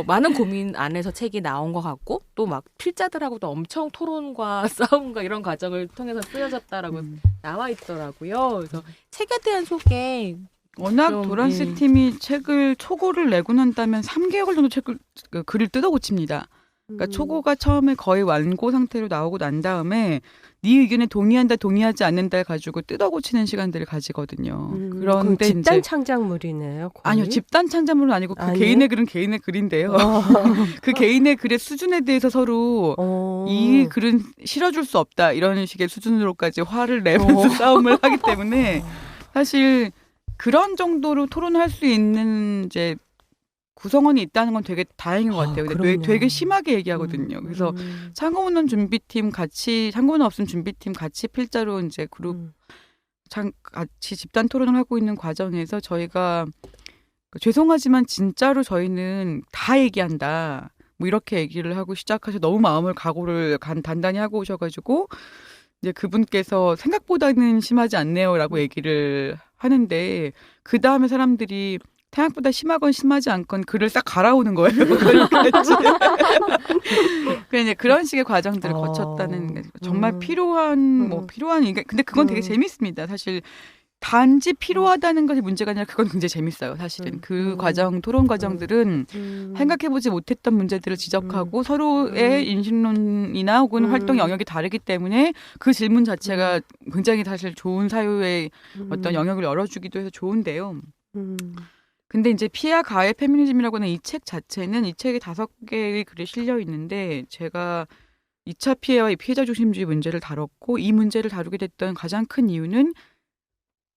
많은 고민 안에서 책이 나온 것 같고 또 막 필자들하고도 엄청 토론과 싸움과 이런 과정을 통해서 쓰여졌다라고 나와 있더라고요. 그래서 책에 대한 소개. 워낙 도란스 팀이 책을 초고를 내고 난 다음에 3개월 정도 글을 뜯어 고칩니다. 그러니까 초고가 처음에 거의 완고 상태로 나오고 난 다음에 네 의견에 동의한다 동의하지 않는다를 가지고 뜯어 고치는 시간들을 가지거든요. 그런데 집단 창작물이네요. 거의? 아니요. 집단 창작물은 아니고 그 개인의 글은 개인의 글인데요. 그 개인의 글의 수준에 대해서 서로 이 글은 실어줄 수 없다 이런 식의 수준으로까지 화를 내면서 싸움을 하기 때문에 사실 그런 정도로 토론할 수 있는 이제 구성원이 있다는 건 되게 다행인 것 같아요. 근데 되게 심하게 얘기하거든요. 그래서 창고문헌 준비팀 같이 창고문헌 없음 준비팀 같이 필자로 이제 그룹 같이 집단 토론을 하고 있는 과정에서 저희가 죄송하지만 진짜로 저희는 다 얘기한다. 뭐 이렇게 얘기를 하고 시작하셔 너무 마음을 각오를 단단히 하고 오셔가지고 이제 그분께서 생각보다는 심하지 않네요라고 얘기를 하는데 그 다음에 사람들이 생각보다 심하건 심하지 않건 글을 싹 갈아오는 거예요. 그러니까 그런 식의 과정들을 거쳤다는 정말 필요한 근데 그건 되게 재밌습니다. 사실 단지 필요하다는 것이 문제가 아니라 그건 굉장히 재밌어요. 사실은 그 토론 과정들은 생각해보지 못했던 문제들을 지적하고 서로의 인식론이나 혹은 활동 영역이 다르기 때문에 그 질문 자체가 굉장히 사실 좋은 사유의 어떤 영역을 열어주기도 해서 좋은데요. 근데 이제 피해와 가해 페미니즘이라고 하는 이 책 자체는 이 책에 5개의 글이 실려 있는데 제가 2차 피해와 이 피해자 중심주의 문제를 다뤘고 이 문제를 다루게 됐던 가장 큰 이유는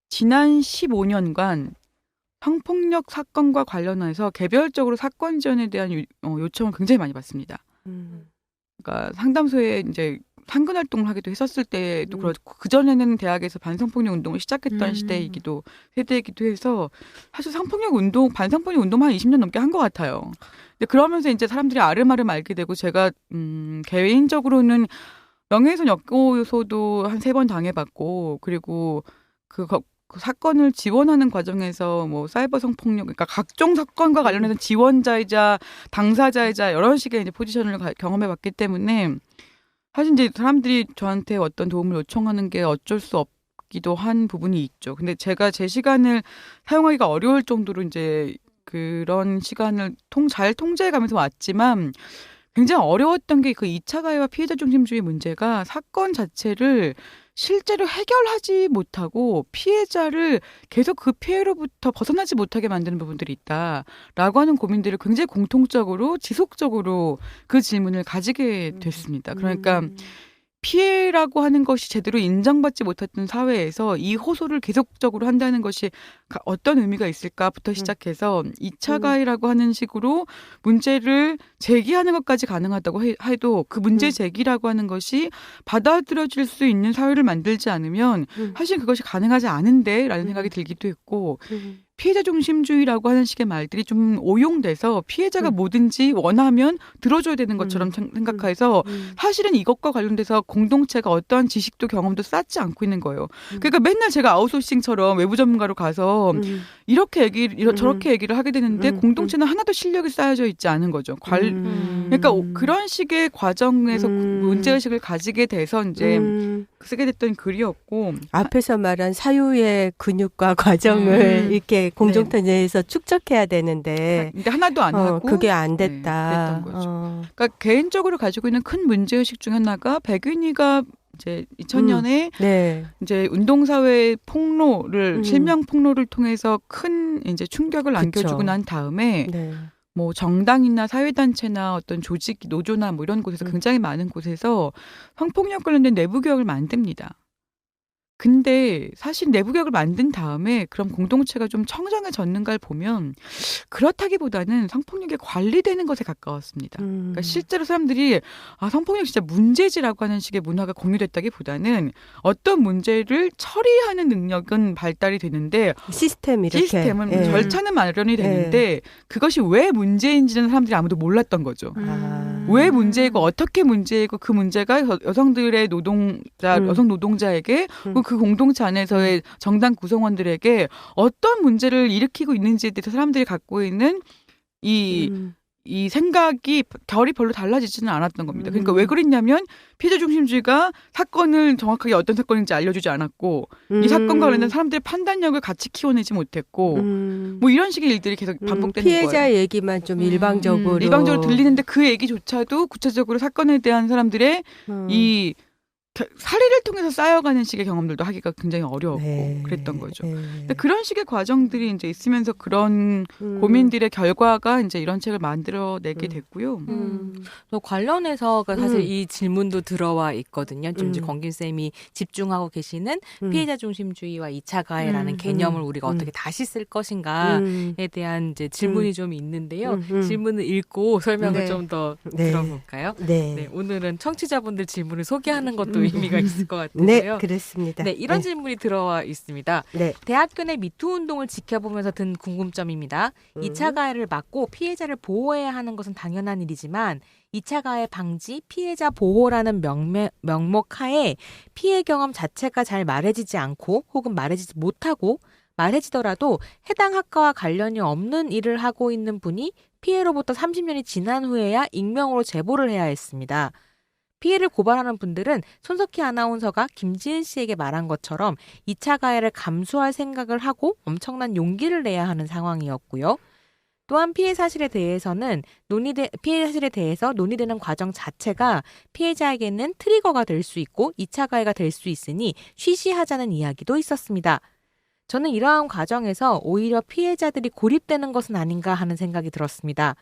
지난 15년간 성폭력 사건과 관련해서 개별적으로 사건 지원에 대한 요청을 굉장히 많이 받습니다. 그러니까 상담소에 이제 상근 활동을 하기도 했었을 때도 그렇고 그전에는 대학에서 반성폭력 운동을 시작했던 세대이기도 해서 사실 반성폭력 운동 한 20년 넘게 한 것 같아요. 근데 그러면서 이제 사람들이 아름아름 알게 되고 제가 개인적으로는 명예훼손 역고소도 한 3번 당해봤고 그리고 그 사건을 지원하는 과정에서 뭐 사이버 성폭력 그러니까 각종 사건과 관련해서 지원자이자 당사자이자 여러 식의 이제 포지션을 경험해봤기 때문에 사실 이제 사람들이 저한테 어떤 도움을 요청하는 게 어쩔 수 없기도 한 부분이 있죠. 근데 제가 제 시간을 사용하기가 어려울 정도로 이제 그런 시간을 잘 통제해가면서 왔지만 굉장히 어려웠던 게 그 2차 가해와 피해자 중심주의 문제가 사건 자체를 실제로 해결하지 못하고 피해자를 계속 그 피해로부터 벗어나지 못하게 만드는 부분들이 있다라고 하는 고민들을 굉장히 공통적으로 지속적으로 그 질문을 가지게 됐습니다. 그러니까 피해라고 하는 것이 제대로 인정받지 못했던 사회에서 이 호소를 계속적으로 한다는 것이 어떤 의미가 있을까부터 시작해서 2차 가해라고 하는 식으로 문제를 제기하는 것까지 가능하다고 해도 그 문제 제기라고 하는 것이 받아들여질 수 있는 사회를 만들지 않으면 사실 그것이 가능하지 않은데 라는 생각이 들기도 했고 피해자 중심주의라고 하는 식의 말들이 좀 오용돼서 피해자가 뭐든지 원하면 들어줘야 되는 것처럼 생각해서 사실은 이것과 관련돼서 공동체가 어떠한 지식도 경험도 쌓지 않고 있는 거예요. 그러니까 맨날 제가 아웃소싱처럼 외부 전문가로 가서 저렇게 얘기를 하게 되는데 공동체는 하나도 실력이 쌓여져 있지 않은 거죠. 그러니까 그런 식의 과정에서 문제의식을 가지게 돼서 이제 쓰게 됐던 글이었고 앞에서 말한 사유의 근육과 과정을 이렇게 이렇게 공정터 내에서 축적해야 되는데 근데 하나도 안 하고 그게 안 네, 됐다. 됐던 거죠. 그러니까 개인적으로 가지고 있는 큰 문제의식 중 하나가 백윤희가 이제 2000년에 네. 이제 운동사회 폭로를 실명 폭로를 통해서 큰 이제 충격을 그쵸. 안겨주고 난 다음에 네. 뭐 정당이나 사회단체나 어떤 조직, 노조나 뭐 이런 곳에서 굉장히 많은 곳에서 성폭력 관련된 내부 교육을 만듭니다. 근데 사실 내부 교육을 만든 다음에 그럼 공동체가 좀 청정해졌는가를 보면 그렇다기보다는 성폭력이 관리되는 것에 가까웠습니다. 그러니까 실제로 사람들이 성폭력 진짜 문제지라고 하는 식의 문화가 공유됐다기보다는 어떤 문제를 처리하는 능력은 발달이 되는데 시스템은 절차는 마련이 되는데 그것이 왜 문제인지는 사람들이 아무도 몰랐던 거죠. 왜 문제이고 어떻게 문제이고 그 문제가 여성들의 여성 노동자에게 그 공동체 안에서의 정당 구성원들에게 어떤 문제를 일으키고 있는지에 대해서 사람들이 갖고 있는 이 생각이 결이 별로 달라지지는 않았던 겁니다. 그러니까 왜 그랬냐면 피해자 중심주의가 사건을 정확하게 어떤 사건인지 알려주지 않았고 이 사건과 관련된 사람들의 판단력을 같이 키워내지 못했고 뭐 이런 식의 일들이 계속 반복되는 거예요. 피해자 얘기만 좀 일방적으로 들리는데 그 얘기조차도 구체적으로 사건에 대한 사람들의 이 사례를 통해서 쌓여가는 식의 경험들도 하기가 굉장히 어려웠고 그랬던 거죠. 근데 그런 식의 과정들이 이제 있으면서 그런 고민들의 결과가 이제 이런 책을 만들어내게 됐고요. 또 관련해서 사실 이 질문도 들어와 있거든요. 좀 이제 권긴 쌤이 집중하고 계시는 피해자 중심주의와 2차 가해라는 개념을 우리가 어떻게 다시 쓸 것인가에 대한 이제 질문이 좀 있는데요. 질문을 읽고 설명을 좀 더 들어볼까요? 네, 오늘은 청취자분들 질문을 소개하는 것도 의미가 있을 것 같은데요. 네, 그렇습니다. 네, 이런 질문이 들어와 있습니다. 네. 대학교 내 미투 운동을 지켜보면서 든 궁금점입니다. 2차 가해를 막고 피해자를 보호해야 하는 것은 당연한 일이지만 2차 가해 방지, 피해자 보호라는 명목 하에 피해 경험 자체가 잘 말해지지 않고 혹은 말해지지 못하고 말해지더라도 해당 학과와 관련이 없는 일을 하고 있는 분이 피해로부터 30년이 지난 후에야 익명으로 제보를 해야 했습니다. 피해를 고발하는 분들은 손석희 아나운서가 김지은 씨에게 말한 것처럼 2차 가해를 감수할 생각을 하고 엄청난 용기를 내야 하는 상황이었고요. 또한 피해 사실에 대해서 논의되는 과정 자체가 피해자에게는 트리거가 될 수 있고 2차 가해가 될 수 있으니 쉬쉬하자는 이야기도 있었습니다. 저는 이러한 과정에서 오히려 피해자들이 고립되는 것은 아닌가 하는 생각이 들었습니다.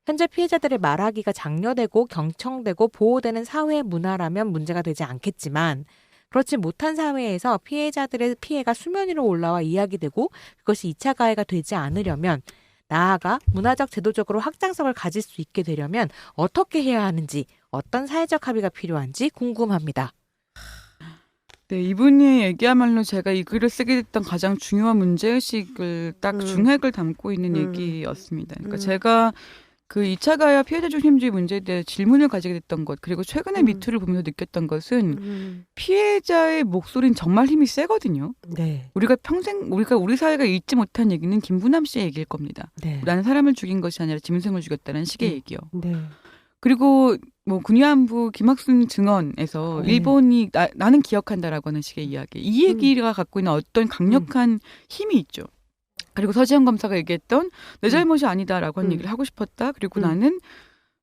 현재 피해자들의 말하기가 장려되고 경청되고 보호되는 사회 문화라면 문제가 되지 않겠지만 그렇지 못한 사회에서 피해자들의 피해가 수면 위로 올라와 이야기되고 그것이 2차 가해가 되지 않으려면 나아가 문화적 제도적으로 확장성을 가질 수 있게 되려면 어떻게 해야 하는지 어떤 사회적 합의가 필요한지 궁금합니다. 네, 이분이 얘기야말로 제가 이 글을 쓰게 됐던 가장 중요한 문제의식을 딱 중핵을 담고 있는 얘기였습니다. 그러니까 제가 그 2차 가해와 피해자 중심주의 문제에 대해 질문을 가지게 됐던 것 그리고 최근에 미투를 보면서 느꼈던 것은 피해자의 목소리는 정말 힘이 세거든요. 네. 우리 사회가 잊지 못한 얘기는 김부남 씨의 얘기일 겁니다. 네. 나는 사람을 죽인 것이 아니라 짐승을 죽였다는 식의 얘기요. 네. 그리고 뭐 군위안부 김학순 증언에서 일본이 나는 기억한다라고 하는 식의 이야기. 이 얘기가 갖고 있는 어떤 강력한 힘이 있죠. 그리고 서지현 검사가 얘기했던 내 잘못이 아니다라고 하는 얘기를 하고 싶었다. 그리고 나는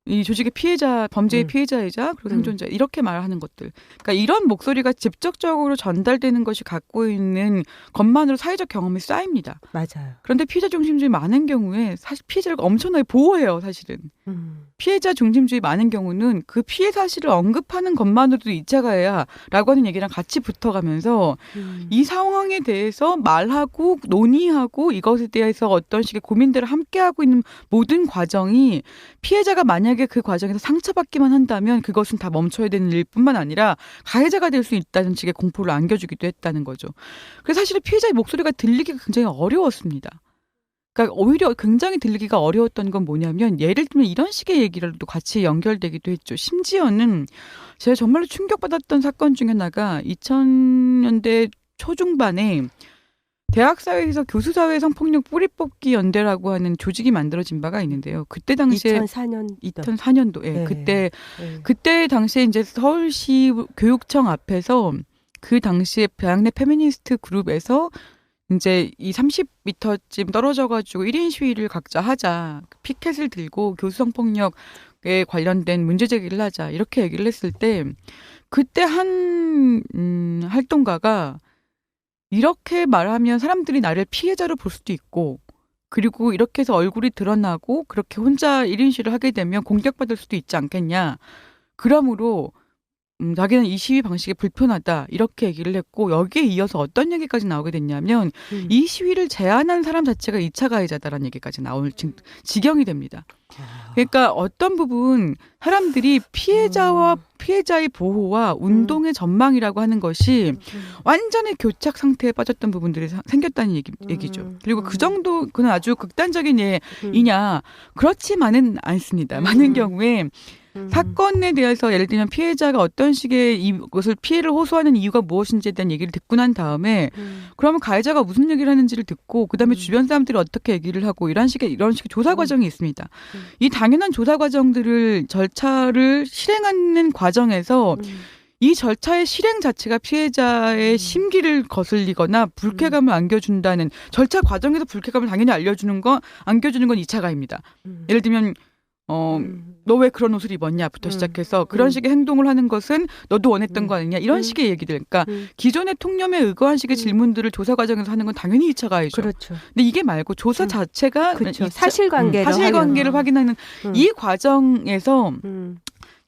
이 조직의 피해자, 범죄의 피해자이자 그리고 생존자 이렇게 말하는 것들. 그러니까 이런 목소리가 직접적으로 전달되는 것이 갖고 있는 것만으로 사회적 경험이 쌓입니다. 맞아요. 그런데 피해자 중심주의 많은 경우에 사실 피해자를 엄청나게 보호해요. 사실은. 피해자 중심주의 많은 경우는 그 피해 사실을 언급하는 것만으로도 2차 가해야라고 하는 얘기랑 같이 붙어가면서 이 상황에 대해서 말하고 논의하고 이것에 대해서 어떤 식의 고민들을 함께하고 있는 모든 과정이 피해자가 만약에 그 과정에서 상처받기만 한다면 그것은 다 멈춰야 되는 일뿐만 아니라 가해자가 될 수 있다는 식의 공포를 안겨주기도 했다는 거죠. 그래서 사실 피해자의 목소리가 들리기가 굉장히 어려웠습니다. 그러니까 오히려 굉장히 들리기가 어려웠던 건 뭐냐면 예를 들면 이런 식의 얘기를도 같이 연결되기도 했죠. 심지어는 제가 정말로 충격받았던 사건 중에 하나가 2000년대 초중반에 대학사회에서 교수사회 성폭력 뿌리뽑기 연대라고 하는 조직이 만들어진 바가 있는데요. 그때 당시에 2004년도에 네. 그때 당시에 이제 서울시 교육청 앞에서 그 당시에 대학 내 페미니스트 그룹에서 이제 이 30m쯤 떨어져가지고 1인 시위를 각자 하자. 피켓을 들고 교수성폭력에 관련된 문제 제기를 하자. 이렇게 얘기를 했을 때 그때 한 활동가가 이렇게 말하면 사람들이 나를 피해자로 볼 수도 있고 그리고 이렇게 해서 얼굴이 드러나고 그렇게 혼자 1인 시위를 하게 되면 공격받을 수도 있지 않겠냐. 그러므로 자기는 이 시위 방식이 불편하다 이렇게 얘기를 했고 여기에 이어서 어떤 얘기까지 나오게 됐냐면 이 시위를 제안한 사람 자체가 2차 가해자다라는 얘기까지 나올 지경이 됩니다. 그러니까 어떤 부분 사람들이 피해자와 피해자의 보호와 운동의 전망이라고 하는 것이 완전히 교착 상태에 빠졌던 부분들이 생겼다는 얘기죠. 그리고 그 정도 그는 아주 극단적인 예이냐 그렇지만은 않습니다. 많은 경우에 사건에 대해서 예를 들면 피해자가 어떤 식의 이것을 피해를 호소하는 이유가 무엇인지에 대한 얘기를 듣고 난 다음에 그러면 가해자가 무슨 얘기를 하는지를 듣고 그다음에 주변 사람들이 어떻게 얘기를 하고 이런 식의 조사 과정이 있습니다. 이 당연한 조사 과정들을 절차를 실행하는 과정에서 이 절차의 실행 자체가 피해자의 심기를 거슬리거나 불쾌감을 안겨준다는 절차 과정에서 불쾌감을 당연히 안겨주는 건 2차 가해입니다. 예를 들면 너 왜 그런 옷을 입었냐부터 시작해서 그런 식의 행동을 하는 것은 너도 원했던 거 아니냐 이런 식의 얘기들. 그러니까 기존의 통념에 의거한 식의 질문들을 조사 과정에서 하는 건 당연히 2차 가해죠. 그렇죠. 근데 이게 말고 조사 자체가 그렇죠. 사실관계를 확인하는 이 과정에서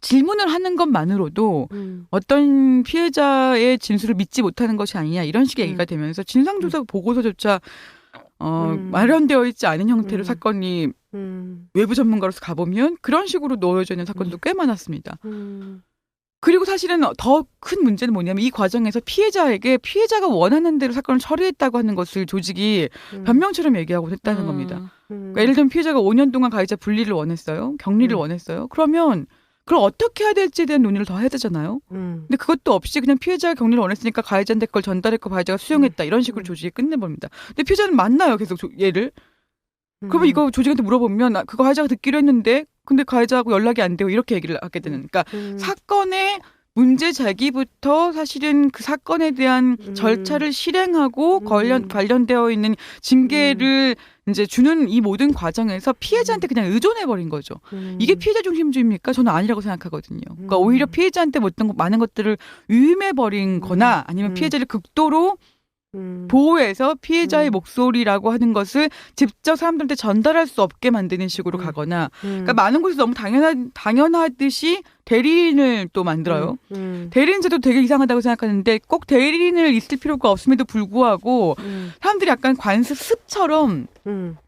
질문을 하는 것만으로도 어떤 피해자의 진술을 믿지 못하는 것이 아니냐 이런 식의 얘기가 되면서 진상조사 보고서조차 마련되어 있지 않은 형태로 사건이 외부 전문가로서 가보면 그런 식으로 놓여져 있는 사건도 꽤 많았습니다. 그리고 사실은 더 큰 문제는 뭐냐면 이 과정에서 피해자가 원하는 대로 사건을 처리했다고 하는 것을 조직이 변명처럼 얘기하고 했다는 겁니다. 그러니까 예를 들면 피해자가 5년 동안 가해자 분리를 원했어요. 격리를 원했어요. 그러면 그걸 어떻게 해야 될지에 대한 논의를 더 해야 되잖아요. 근데 그것도 없이 그냥 피해자가 격리를 원했으니까 가해자한테 그걸 전달했고 가해자가 수용했다. 이런 식으로 조직이 끝내버립니다. 근데 피해자는 만나요. 계속 얘를. 그러면 이거 조직한테 물어보면 그거 가해자가 듣기로 했는데 근데 가해자하고 연락이 안 되고 이렇게 얘기를 하게 되는. 그러니까 사건의 문제 제기부터 사실은 그 사건에 대한 절차를 실행하고 관련되어 있는 징계를 이제 주는 이 모든 과정에서 피해자한테 그냥 의존해버린 거죠. 이게 피해자 중심주의입니까? 저는 아니라고 생각하거든요. 그러니까 오히려 피해자한테 많은 것들을 위임해버린 거나 아니면 피해자를 극도로 보호해서 피해자의 목소리라고 하는 것을 직접 사람들한테 전달할 수 없게 만드는 식으로 가거나 그러니까 많은 곳에서 너무 당연하듯이 대리인을 또 만들어요. 대리인제도 되게 이상하다고 생각하는데 꼭 대리인을 있을 필요가 없음에도 불구하고 사람들이 약간 관습처럼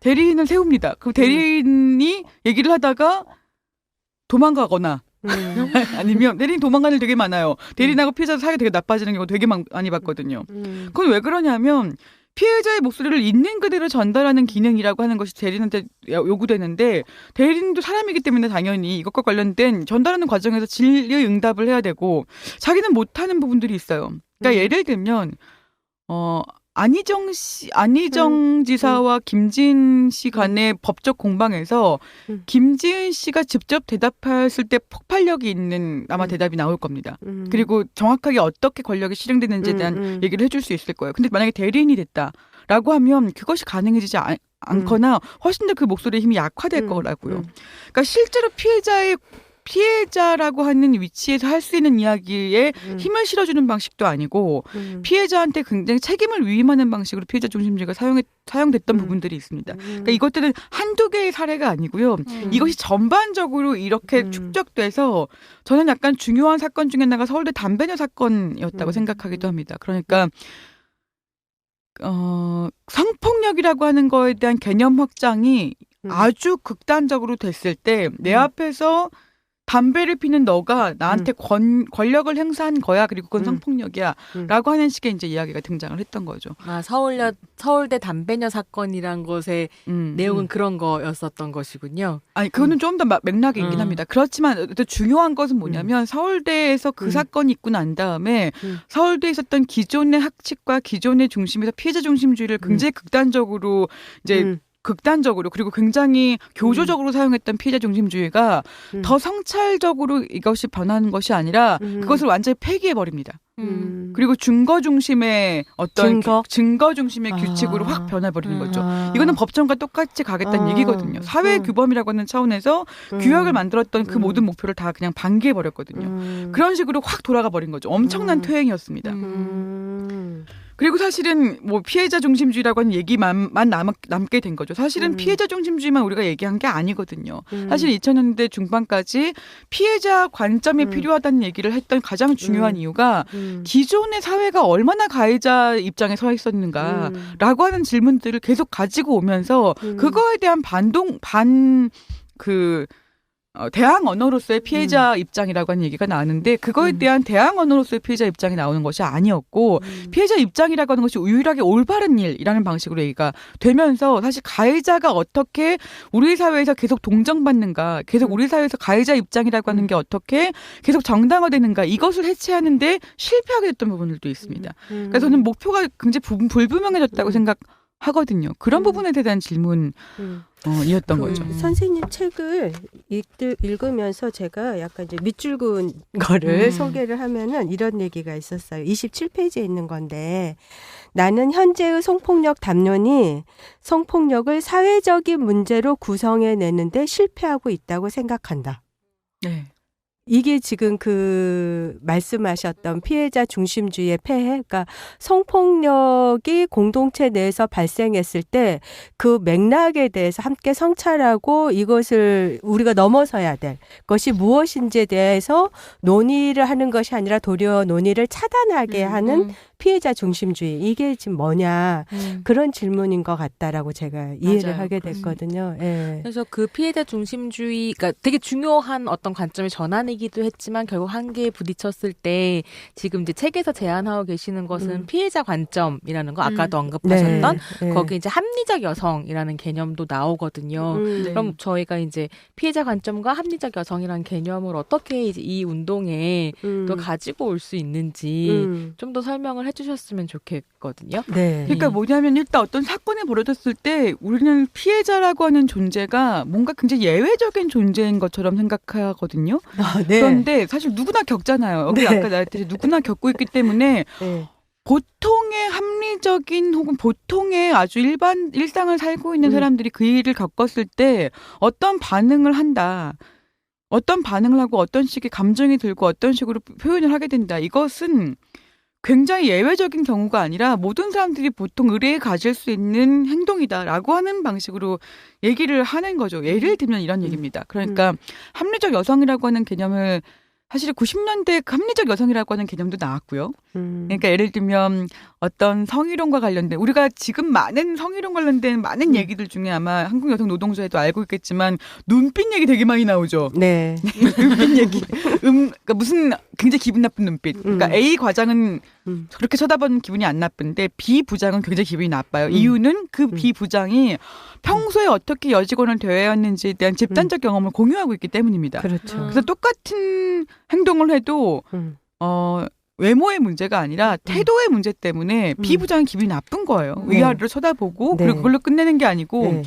대리인을 세웁니다. 그 대리인이 얘기를 하다가 도망가거나 아니면 대리인 도망가는 일 되게 많아요. 대리인하고 피해자 사이가 되게 나빠지는 경우 되게 많이 봤거든요. 그건 왜 그러냐면 피해자의 목소리를 있는 그대로 전달하는 기능이라고 하는 것이 대리인한테 요구되는데 대리인도 사람이기 때문에 당연히 이것과 관련된 전달하는 과정에서 질의 응답을 해야 되고 자기는 못하는 부분들이 있어요. 그러니까 예를 들면 안희정 지사와 김지은 씨 간의 법적 공방에서 김지은 씨가 직접 대답했을 때 폭발력이 있는 아마 대답이 나올 겁니다. 그리고 정확하게 어떻게 권력이 실행되는지에 대한 얘기를 해줄 수 있을 거예요. 근데 만약에 대리인이 됐다라고 하면 그것이 가능해지지 않거나 훨씬 더 그 목소리의 힘이 약화될 거라고요. 그러니까 실제로 피해자라고 하는 위치에서 할 수 있는 이야기에 힘을 실어주는 방식도 아니고 피해자한테 굉장히 책임을 위임하는 방식으로 피해자 중심주의가 사용됐던 부분들이 있습니다. 그러니까 이것들은 한두 개의 사례가 아니고요. 이것이 전반적으로 이렇게 축적돼서 저는 약간 중요한 사건 중에 하나가 서울대 담배녀 사건이었다고 생각하기도 합니다. 그러니까 성폭력이라고 하는 거에 대한 개념 확장이 아주 극단적으로 됐을 때 내 앞에서 담배를 피는 너가 나한테 권력을 행사한 거야. 그리고 그건 성폭력이야. 라고 하는 식의 이제 이야기가 등장을 했던 거죠. 서울대 담배녀 사건이란 것의 내용은 그런 거였었던 것이군요. 아니, 그거는 좀 더 맥락이 있긴 합니다. 그렇지만 중요한 것은 뭐냐면 서울대에서 그 사건이 있고 난 다음에 서울대에 있었던 기존의 학칙과 기존의 중심에서 피해자 중심주의를 굉장히 극단적으로 그리고 굉장히 교조적으로 사용했던 피해자 중심주의가 더 성찰적으로 이것이 변하는 것이 아니라 그것을 완전히 폐기해버립니다. 그리고 증거 중심의 어떤 증거 중심의 규칙으로 확 변해버리는 거죠. 아. 이거는 법정과 똑같이 가겠다는 얘기거든요. 사회 규범이라고 하는 차원에서 규약을 만들었던 그 모든 목표를 다 그냥 방기해버렸거든요. 그런 식으로 확 돌아가 버린 거죠. 엄청난 퇴행이었습니다. 그리고 사실은 뭐 피해자 중심주의라고 하는 얘기만 남게 된 거죠. 사실은 피해자 중심주의만 우리가 얘기한 게 아니거든요. 사실 2000년대 중반까지 피해자 관점이 필요하다는 얘기를 했던 가장 중요한 이유가 기존의 사회가 얼마나 가해자 입장에 서 있었는가라고 하는 질문들을 계속 가지고 오면서 그거에 대한 대항 언어로서의 피해자 입장이라고 하는 얘기가 나왔는데 그거에 대한 대항 언어로서의 피해자 입장이 나오는 것이 아니었고 피해자 입장이라고 하는 것이 유일하게 올바른 일이라는 방식으로 얘기가 되면서 사실 가해자가 어떻게 우리 사회에서 계속 동정받는가 계속 우리 사회에서 가해자 입장이라고 하는 게 어떻게 계속 정당화되는가 이것을 해체하는데 실패하게 됐던 부분들도 있습니다. 그래서 저는 목표가 굉장히 불분명해졌다고 생각하거든요. 그런 부분에 대한 질문 이었던 거죠. 선생님 책을 읽으면서 제가 약간 이제 밑줄 그은 거를 소개를 하면은 이런 얘기가 있었어요. 27페이지에 있는 건데 나는 현재의 성폭력 담론이 성폭력을 사회적인 문제로 구성해내는데 실패하고 있다고 생각한다. 네. 이게 지금 그 말씀하셨던 피해자 중심주의의 폐해, 그러니까 성폭력이 공동체 내에서 발생했을 때 그 맥락에 대해서 함께 성찰하고 이것을 우리가 넘어서야 될 것이 무엇인지에 대해서 논의를 하는 것이 아니라 도리어 논의를 차단하게 하는 피해자 중심주의. 이게 지금 뭐냐 그런 질문인 것 같다라고 제가 이해를 맞아요. 하게 됐거든요. 예. 그래서 그 피해자 중심주의가 되게 중요한 어떤 관점의 전환이기도 했지만 결국 한계에 부딪혔을 때 지금 이제 책에서 제안하고 계시는 것은 피해자 관점이라는 거 아까도 언급하셨던 네. 거기 이제 합리적 여성이라는 개념도 나오거든요. 그럼 저희가 이제 피해자 관점과 합리적 여성이라는 개념을 어떻게 이제 이 운동에 또 가지고 올 수 있는지 좀 더 설명을 해주셨으면 좋겠거든요. 네. 그러니까 뭐냐면 일단 어떤 사건이 벌어졌을 때 우리는 피해자라고 하는 존재가 뭔가 굉장히 예외적인 존재인 것처럼 생각하거든요. 네. 그런데 사실 누구나 겪잖아요. 여기 아까 나했듯이 누구나 겪고 있기 때문에 네. 보통의 합리적인 혹은 보통의 아주 일상을 살고 있는 사람들이 그 일을 겪었을 때 어떤 반응을 한다. 어떤 반응을 하고 어떤 식의 감정이 들고 어떤 식으로 표현을 하게 된다. 이것은 굉장히 예외적인 경우가 아니라 모든 사람들이 보통 의뢰에 가질 수 있는 행동이다라고 하는 방식으로 얘기를 하는 거죠. 예를 들면 이런 얘기입니다. 그러니까 합리적 여성이라고 하는 개념을 사실 90년대 합리적 여성이라고 하는 개념도 나왔고요. 그러니까 예를 들면 어떤 성희롱과 관련된 우리가 지금 많은 성희롱 관련된 많은 얘기들 중에 아마 한국 여성 노동조에도 알고 있겠지만 눈빛 얘기 되게 많이 나오죠. 네. 눈빛 얘기. 그러니까 무슨 굉장히 기분 나쁜 눈빛. 그러니까 A 과장은 그렇게 쳐다보는 기분이 안 나쁜데 B 부장은 굉장히 기분이 나빠요. 이유는 그 B 부장이 평소에 어떻게 여직원을 대했는지에 대한 집단적 경험을 공유하고 있기 때문입니다. 그렇죠. 그래서 똑같은 행동을 해도 외모의 문제가 아니라 태도의 문제 때문에 B 부장은 기분이 나쁜 거예요. 위아래로 쳐다보고 그리고 그걸로 끝내는 게 아니고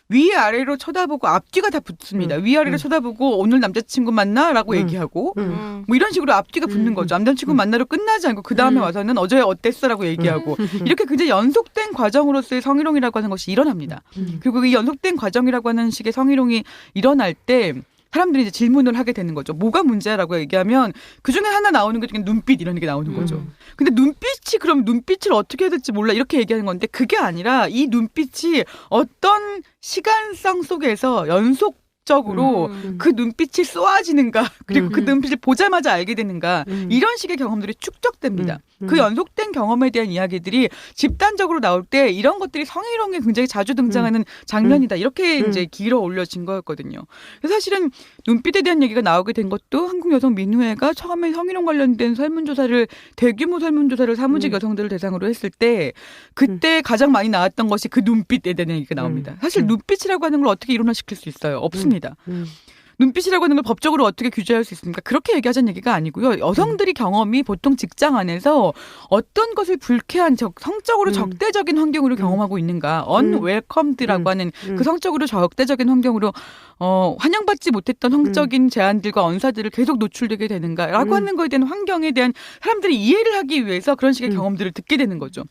위아래로 쳐다보고 앞뒤가 다 붙습니다. 위아래로 쳐다보고 오늘 남자친구 만나? 라고 얘기하고 뭐 이런 식으로 앞뒤가 붙는 거죠. 남자친구 만나러 끝나지 않고 그 다음에 와서는 어제 어땠어? 라고 얘기하고 이렇게 굉장히 연속된 과정으로서의 성희롱이라고 하는 것이 일어납니다. 그리고 이 연속된 과정이라고 하는 식의 성희롱이 일어날 때 사람들이 이제 질문을 하게 되는 거죠. 뭐가 문제라고 얘기하면 그중에 하나 나오는 게 눈빛 이런 게 나오는 거죠. 근데 눈빛이 그럼 눈빛을 어떻게 해야 될지 몰라 이렇게 얘기하는 건데 그게 아니라 이 눈빛이 어떤 시간성 속에서 연속적으로 그 눈빛이 쏘아지는가 그리고 그 눈빛을 보자마자 알게 되는가 이런 식의 경험들이 축적됩니다. 그 연속된 경험에 대한 이야기들이 집단적으로 나올 때 이런 것들이 성희롱에 굉장히 자주 등장하는 장면이다. 이렇게 이제 길어 올려진 거였거든요. 그래서 사실은 눈빛에 대한 얘기가 나오게 된 것도 한국여성민우회가 처음에 성희롱 관련된 설문조사를 대규모 설문조사를 사무직 여성들을 대상으로 했을 때 그때 가장 많이 나왔던 것이 그 눈빛에 대한 얘기가 나옵니다. 사실 눈빛이라고 하는 걸 어떻게 일어나시킬 수 있어요? 없습니다. 눈빛이라고 하는 걸 법적으로 어떻게 규제할 수 있습니까? 그렇게 얘기하자는 얘기가 아니고요. 여성들이 경험이 보통 직장 안에서 어떤 것을 불쾌한 성적으로 적대적인 환경으로 경험하고 있는가. unwelcomed라고 하는 그 성적으로 적대적인 환경으로 환영받지 못했던 성적인 제한들과 언사들을 계속 노출되게 되는가라고 하는 거에 대한 환경에 대한 사람들이 이해를 하기 위해서 그런 식의 경험들을 듣게 되는 거죠.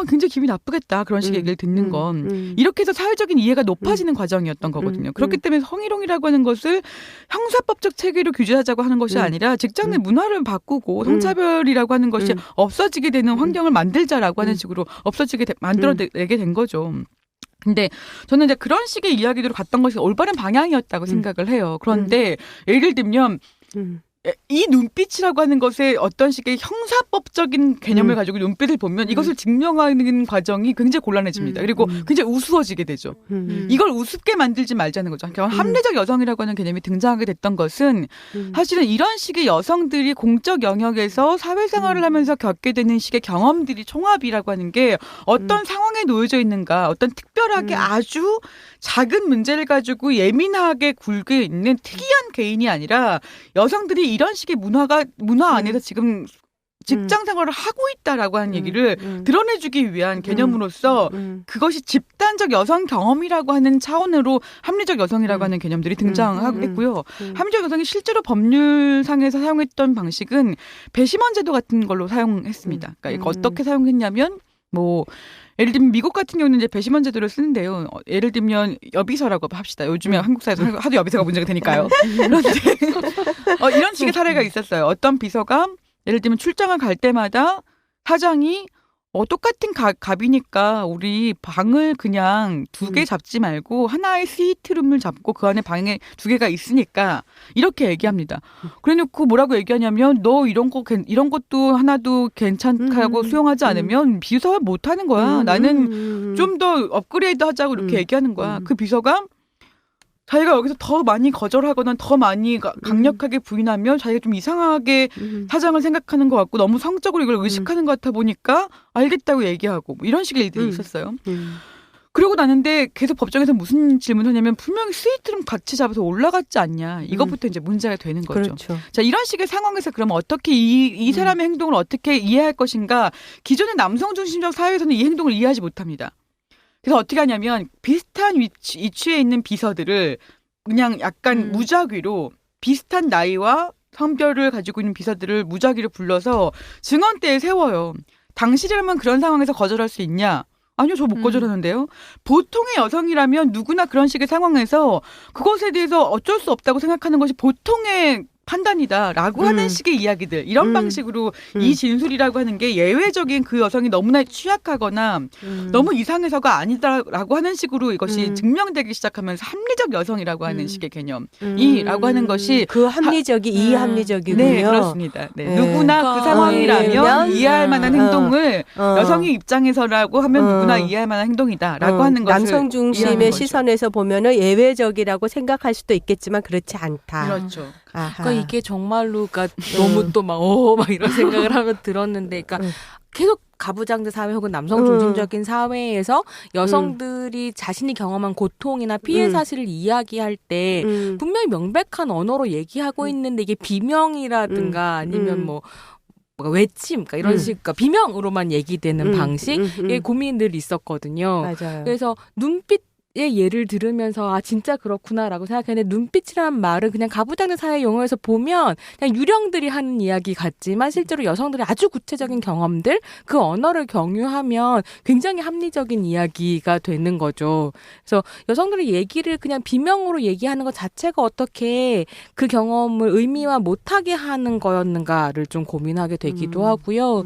굉장히 기분이 나쁘겠다. 그런 식의 얘기를 듣는 건. 이렇게 해서 사회적인 이해가 높아지는 과정이었던 거거든요. 그렇기 때문에 성희롱이라고 하는 것을 형사법적 체계로 규제하자고 하는 것이 아니라 직장 내 문화를 바꾸고 성차별이라고 하는 것이 없어지게 되는 환경을 만들자라고 하는 식으로 만들어내게 된 거죠. 근데 저는 이제 그런 식의 이야기들로 갔던 것이 올바른 방향이었다고 생각을 해요. 그런데 예를 들면 이 눈빛이라고 하는 것에 어떤 식의 형사법적인 개념을 가지고 눈빛을 보면 이것을 증명하는 과정이 굉장히 곤란해집니다. 그리고 굉장히 우스워지게 되죠. 이걸 우습게 만들지 말자는 거죠. 합리적 여성이라고 하는 개념이 등장하게 됐던 것은 사실은 이런 식의 여성들이 공적 영역에서 사회생활을 하면서 겪게 되는 식의 경험들이 총합이라고 하는 게 어떤 상황에 놓여져 있는가, 어떤 특별하게 아주 작은 문제를 가지고 예민하게 굴게 있는 특이한 개인이 아니라 여성들이 이런 식의 문화 안에서 지금 직장 생활을 하고 있다라고 하는 얘기를 드러내주기 위한 개념으로서 그것이 집단적 여성 경험이라고 하는 차원으로 합리적 여성이라고 하는 개념들이 등장했고요. 합리적 여성이 실제로 법률상에서 사용했던 방식은 배심원 제도 같은 걸로 사용했습니다. 그러니까 이거 어떻게 사용했냐면 예를 들면 미국 같은 경우는 이제 배심원 제도를 쓰는데요. 예를 들면 여비서라고 합시다. 요즘에 한국 사회에서 하도 여비서가 문제가 되니까요. 그런데 이런 식의 사례가 있었어요. 어떤 비서가 예를 들면 출장을 갈 때마다 사장이 똑같은 값이니까 우리 방을 그냥 2개 잡지 말고 하나의 스위트룸을 잡고 그 안에 방에 2개가 있으니까 이렇게 얘기합니다. 그래놓고 뭐라고 얘기하냐면 너 이런 것도 하나도 괜찮다고 수용하지 않으면 비서 못 하는 거야. 나는 좀 더 업그레이드 하자고 이렇게 얘기하는 거야. 그 비서가 자기가 여기서 더 많이 거절하거나 더 많이 강력하게 부인하면 자기가 좀 이상하게 사장을 생각하는 것 같고 너무 성적으로 이걸 의식하는 것 같아 보니까 알겠다고 얘기하고 이런 식의 일들이 있었어요. 그러고 나는데 계속 법정에서 무슨 질문을 하냐면 분명히 스위트룸 같이 잡아서 올라갔지 않냐. 이것부터 이제 문제가 되는 거죠. 그렇죠. 자, 이런 식의 상황에서 그러면 어떻게 이 사람의 행동을 어떻게 이해할 것인가. 기존의 남성 중심적 사회에서는 이 행동을 이해하지 못합니다. 그래서 어떻게 하냐면 비슷한 위치에 있는 비서들을 그냥 약간 무작위로 비슷한 나이와 성별을 가지고 있는 비서들을 무작위로 불러서 증언대에 세워요. 당신이라면 그런 상황에서 거절할 수 있냐? 아니요, 저 못 거절하는데요. 보통의 여성이라면 누구나 그런 식의 상황에서 그것에 대해서 어쩔 수 없다고 생각하는 것이 보통의 판단이다라고 하는 식의 이야기들 이런 방식으로 이 진술이라고 하는 게 예외적인 그 여성이 너무나 취약하거나 너무 이상해서가 아니다라고 하는 식으로 이것이 증명되기 시작하면서 합리적 여성이라고 하는 식의 개념이라고 하는 것이 그 합리적이 이합리적이군요. 네, 그렇습니다. 네. 누구나 그 상황이라면 이해할 만한 행동을 여성의 입장에서라고 하면 누구나 이해할 만한 행동이다라고 하는 것을 남성 중심의 시선에서 보면은 예외적이라고 생각할 수도 있겠지만 그렇지 않다. 그렇죠. 그러니까 이게 정말로 너무 또 막 이런 생각을 하면 들었는데, 그러니까 계속 가부장제 사회 혹은 남성 중심적인 사회에서 여성들이 자신이 경험한 고통이나 피해 사실을 이야기할 때 분명히 명백한 언어로 얘기하고 있는데 이게 비명이라든가 아니면 외침, 그러니까 이런 식, 그러니까 비명으로만 얘기되는 방식의 고민들이 있었거든요. 맞아요. 그래서 눈빛의 예를 들으면서 진짜 그렇구나라고 생각했는데 눈빛이라는 말은 그냥 가부장제 사회 용어에서 보면 그냥 유령들이 하는 이야기 같지만 실제로 여성들이 아주 구체적인 경험들 그 언어를 경유하면 굉장히 합리적인 이야기가 되는 거죠. 그래서 여성들의 얘기를 그냥 비명으로 얘기하는 것 자체가 어떻게 그 경험을 의미화 못하게 하는 거였는가를 좀 고민하게 되기도 하고요.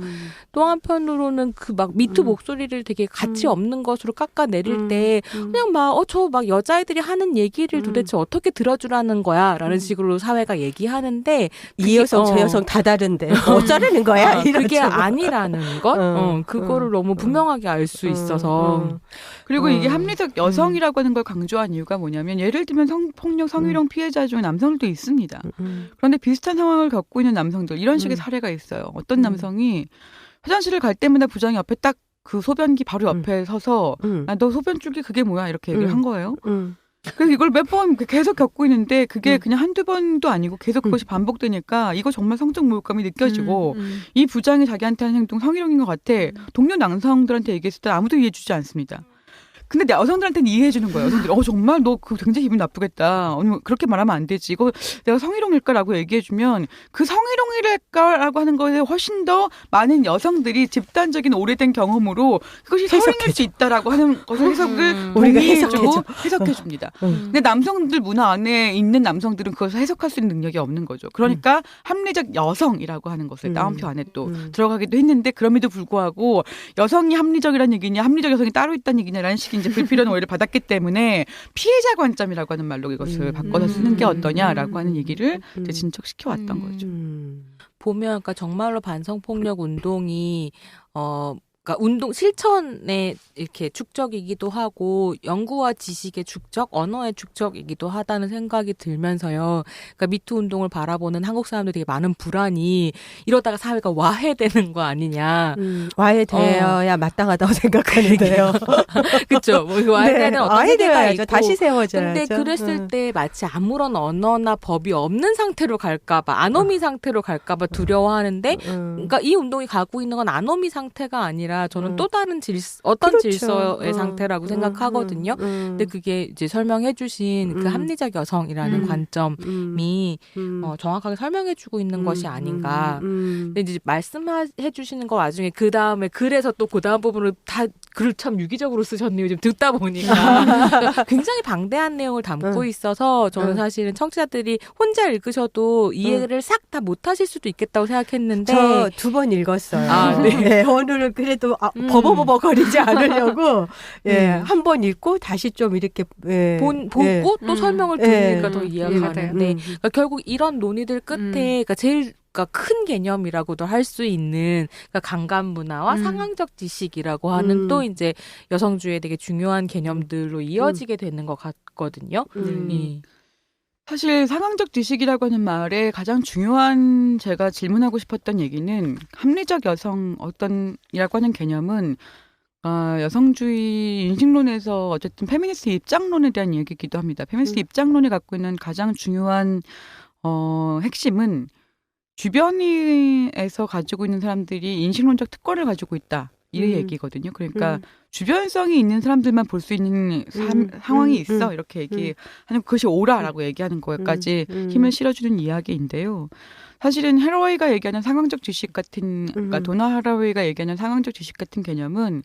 또 한편으로는 그 미투 목소리를 되게 가치 없는 것으로 깎아내릴 때 그냥 저 여자애들이 하는 얘기를 도대체 어떻게 들어주라는 거야? 라는 식으로 사회가 얘기하는데 이 여성 저 여성 다 다른데 어쩌라는 거야? 그게 아니라는 것? 그거를 너무 분명하게 알 수 있어서. 그리고 이게 합리적 여성이라고 하는 걸 강조한 이유가 뭐냐면 예를 들면 성폭력, 성희롱 피해자 중에 남성들도 있습니다. 그런데 비슷한 상황을 겪고 있는 남성들 이런 식의 사례가 있어요. 어떤 남성이 화장실을 갈 때마다 부장이 옆에 딱 그 소변기 바로 옆에 서서 너 소변 줄기 그게 뭐야? 이렇게 얘기를 한 거예요. 그래서 이걸 몇 번 계속 겪고 있는데 그게 그냥 한두 번도 아니고 계속 그것이 반복되니까 이거 정말 성적 모욕감이 느껴지고 이 부장이 자기한테 하는 행동 성희롱인 것 같아. 동료 남성들한테 얘기했을 때 아무도 이해해주지 않습니다. 근데 여성들한테는 이해해주는 거예요. 여성들이 정말 너 그거 굉장히 기분 나쁘겠다. 그렇게 말하면 안 되지. 이거 내가 성희롱일까라고 얘기해주면 그 성희롱일까라고 하는 거에 훨씬 더 많은 여성들이 집단적인 오래된 경험으로 그것이 성희롱일 수 있다라고 하는 것을 해석을 우리가 동의해주고 해석해줍니다. 근데 남성들 문화 안에 있는 남성들은 그것을 해석할 수 있는 능력이 없는 거죠. 그러니까 합리적 여성이라고 하는 것을 따옴표 안에 또 들어가기도 했는데 그럼에도 불구하고 여성이 합리적이라는 얘기냐 합리적 여성이 따로 있다는 얘기냐라는 식의 이제 불필요한 오해를 받았기 때문에 피해자 관점이라고 하는 말로 이것을 바꿔서 쓰는 게 어떠냐라고 하는 얘기를 이제 진척시켜 왔던 거죠. 보면 그러니까 정말로 반성폭력 운동이 그러니까 운동 실천의 이렇게 축적이기도 하고 연구와 지식의 축적, 언어의 축적이기도 하다는 생각이 들면서요. 그러니까 미투 운동을 바라보는 한국 사람들이 되게 많은 불안이 이러다가 사회가 와해되는 거 아니냐. 와해되어야 마땅하다고 생각하는데요. 그렇죠. 뭐 와해되는 어떤 세계가 있고. 다시 세워져야죠. 근데 그랬을 때 마치 아무런 언어나 법이 없는 상태로 갈까봐 아노미 상태로 갈까봐 두려워하는데 그러니까 이 운동이 가고 있는 건 아노미 상태가 아니라 저는 또 다른 어떤 그렇죠. 질서의 상태라고 생각하거든요. 근데 그게 이제 설명해주신 그 합리적 여성이라는 관점이 정확하게 설명해주고 있는 것이 아닌가. 근데 이제 말씀해주시는 거 와중에 그 다음에 그래서 또 그 다음 부분을 다 글을 참 유기적으로 쓰셨네요. 지금 듣다 보니까 그러니까 굉장히 방대한 내용을 담고 있어서 저는 사실은 청취자들이 혼자 읽으셔도 이해를 싹 다 못하실 수도 있겠다고 생각했는데 저 2번 읽었어요. 아, 네. 네, 오늘은 그래도 버버버버거리지 않으려고 한 번 읽고 다시 좀 이렇게 보고 또 설명을 들으니까 더 이해가 맞아요. 가는데 그러니까 결국 이런 논의들 끝에 그러니까 제일 큰 개념이라고도 할 수 있는 그러니까 강간 문화와 상황적 지식이라고 하는 또 이제 여성주의에 되게 중요한 개념들로 이어지게 되는 것 같거든요. 사실 상황적 지식이라고 하는 말에 가장 중요한 제가 질문하고 싶었던 얘기는 합리적 여성 어떤이라고 하는 개념은 여성주의 인식론에서 어쨌든 페미니스트 입장론에 대한 얘기이기도 합니다. 페미니스트 입장론이 갖고 있는 가장 중요한 핵심은 주변에서 가지고 있는 사람들이 인식론적 특권을 가지고 있다. 이 얘기거든요. 그러니까 주변성이 있는 사람들만 볼 수 있는 상황이 있어. 이렇게 얘기하는 그것이 옳아라고 얘기하는 거에까지 힘을 실어주는 이야기인데요. 사실은 해러웨이가 얘기하는 상황적 지식 같은 그러니까 도나 하라웨이가 얘기하는 상황적 지식 같은 개념은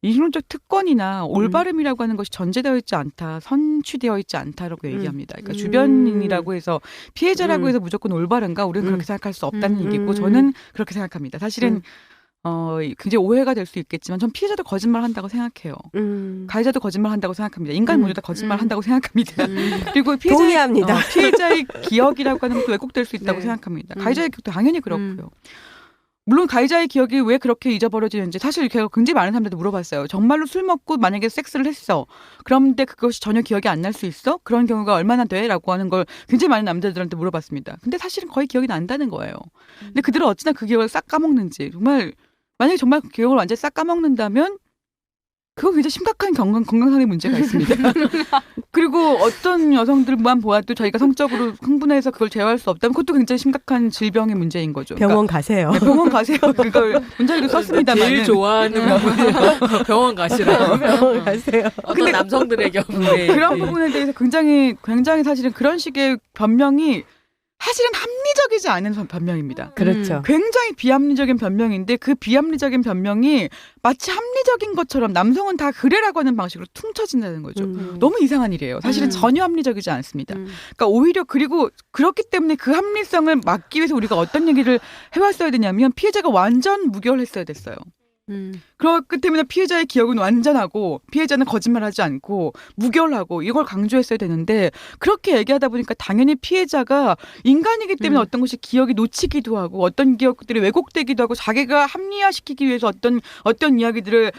인식론적 특권이나 올바름이라고 하는 것이 전제되어 있지 않다. 선취되어 있지 않다라고 얘기합니다. 그러니까 주변인이라고 해서 피해자라고 해서 무조건 올바른가 우리는 그렇게 생각할 수 없다는 얘기고 저는 그렇게 생각합니다. 사실은 굉장히 오해가 될 수 있겠지만 전 피해자도 거짓말 한다고 생각해요. 가해자도 거짓말 한다고 생각합니다. 인간 모두 다 거짓말 한다고 생각합니다. 그리고 동의합니다. 피해자의 기억이라고 하는 것도 왜곡될 수 있다고 생각합니다. 가해자의 기억도 당연히 그렇고요. 물론 가해자의 기억이 왜 그렇게 잊어버려지는지 사실 제가 굉장히 많은 사람들한테 물어봤어요. 정말로 술 먹고 만약에 섹스를 했어. 그런데 그것이 전혀 기억이 안 날 수 있어? 그런 경우가 얼마나 돼? 라고 하는 걸 굉장히 많은 남자들한테 물어봤습니다. 근데 사실은 거의 기억이 난다는 거예요. 근데 그들은 어찌나 그 기억을 싹 까먹는지 만약에 정말 기억을 완전히 싹 까먹는다면 그거 굉장히 심각한 건강상의 문제가 있습니다. 그리고 어떤 여성들만 보아도 자기가 성적으로 흥분해서 그걸 제어할 수 없다면 그것도 굉장히 심각한 질병의 문제인 거죠. 병원 가세요. 네, 병원 가세요. 그걸 문제도 썼습니다만. 제일 좋아하는 부분이 병원 가시라고. 병원 가세요. 어떤 남성들의 경우에. 그런 부분에 대해서 굉장히 사실은 그런 식의 변명이 사실은 합리적이지 않은 변명입니다. 그렇죠. 굉장히 비합리적인 변명인데 그 비합리적인 변명이 마치 합리적인 것처럼 남성은 다 그래라고 하는 방식으로 퉁쳐진다는 거죠. 너무 이상한 일이에요. 사실은 전혀 합리적이지 않습니다. 그러니까 오히려 그리고 그렇기 때문에 그 합리성을 막기 위해서 우리가 어떤 얘기를 해왔어야 되냐면 피해자가 완전 무결했어야 됐어요. 그렇기 때문에 피해자의 기억은 완전하고 피해자는 거짓말하지 않고 무결하고 이걸 강조했어야 되는데 그렇게 얘기하다 보니까 당연히 피해자가 인간이기 때문에 어떤 것이 기억이 놓치기도 하고 어떤 기억들이 왜곡되기도 하고 자기가 합리화시키기 위해서 어떤 이야기들을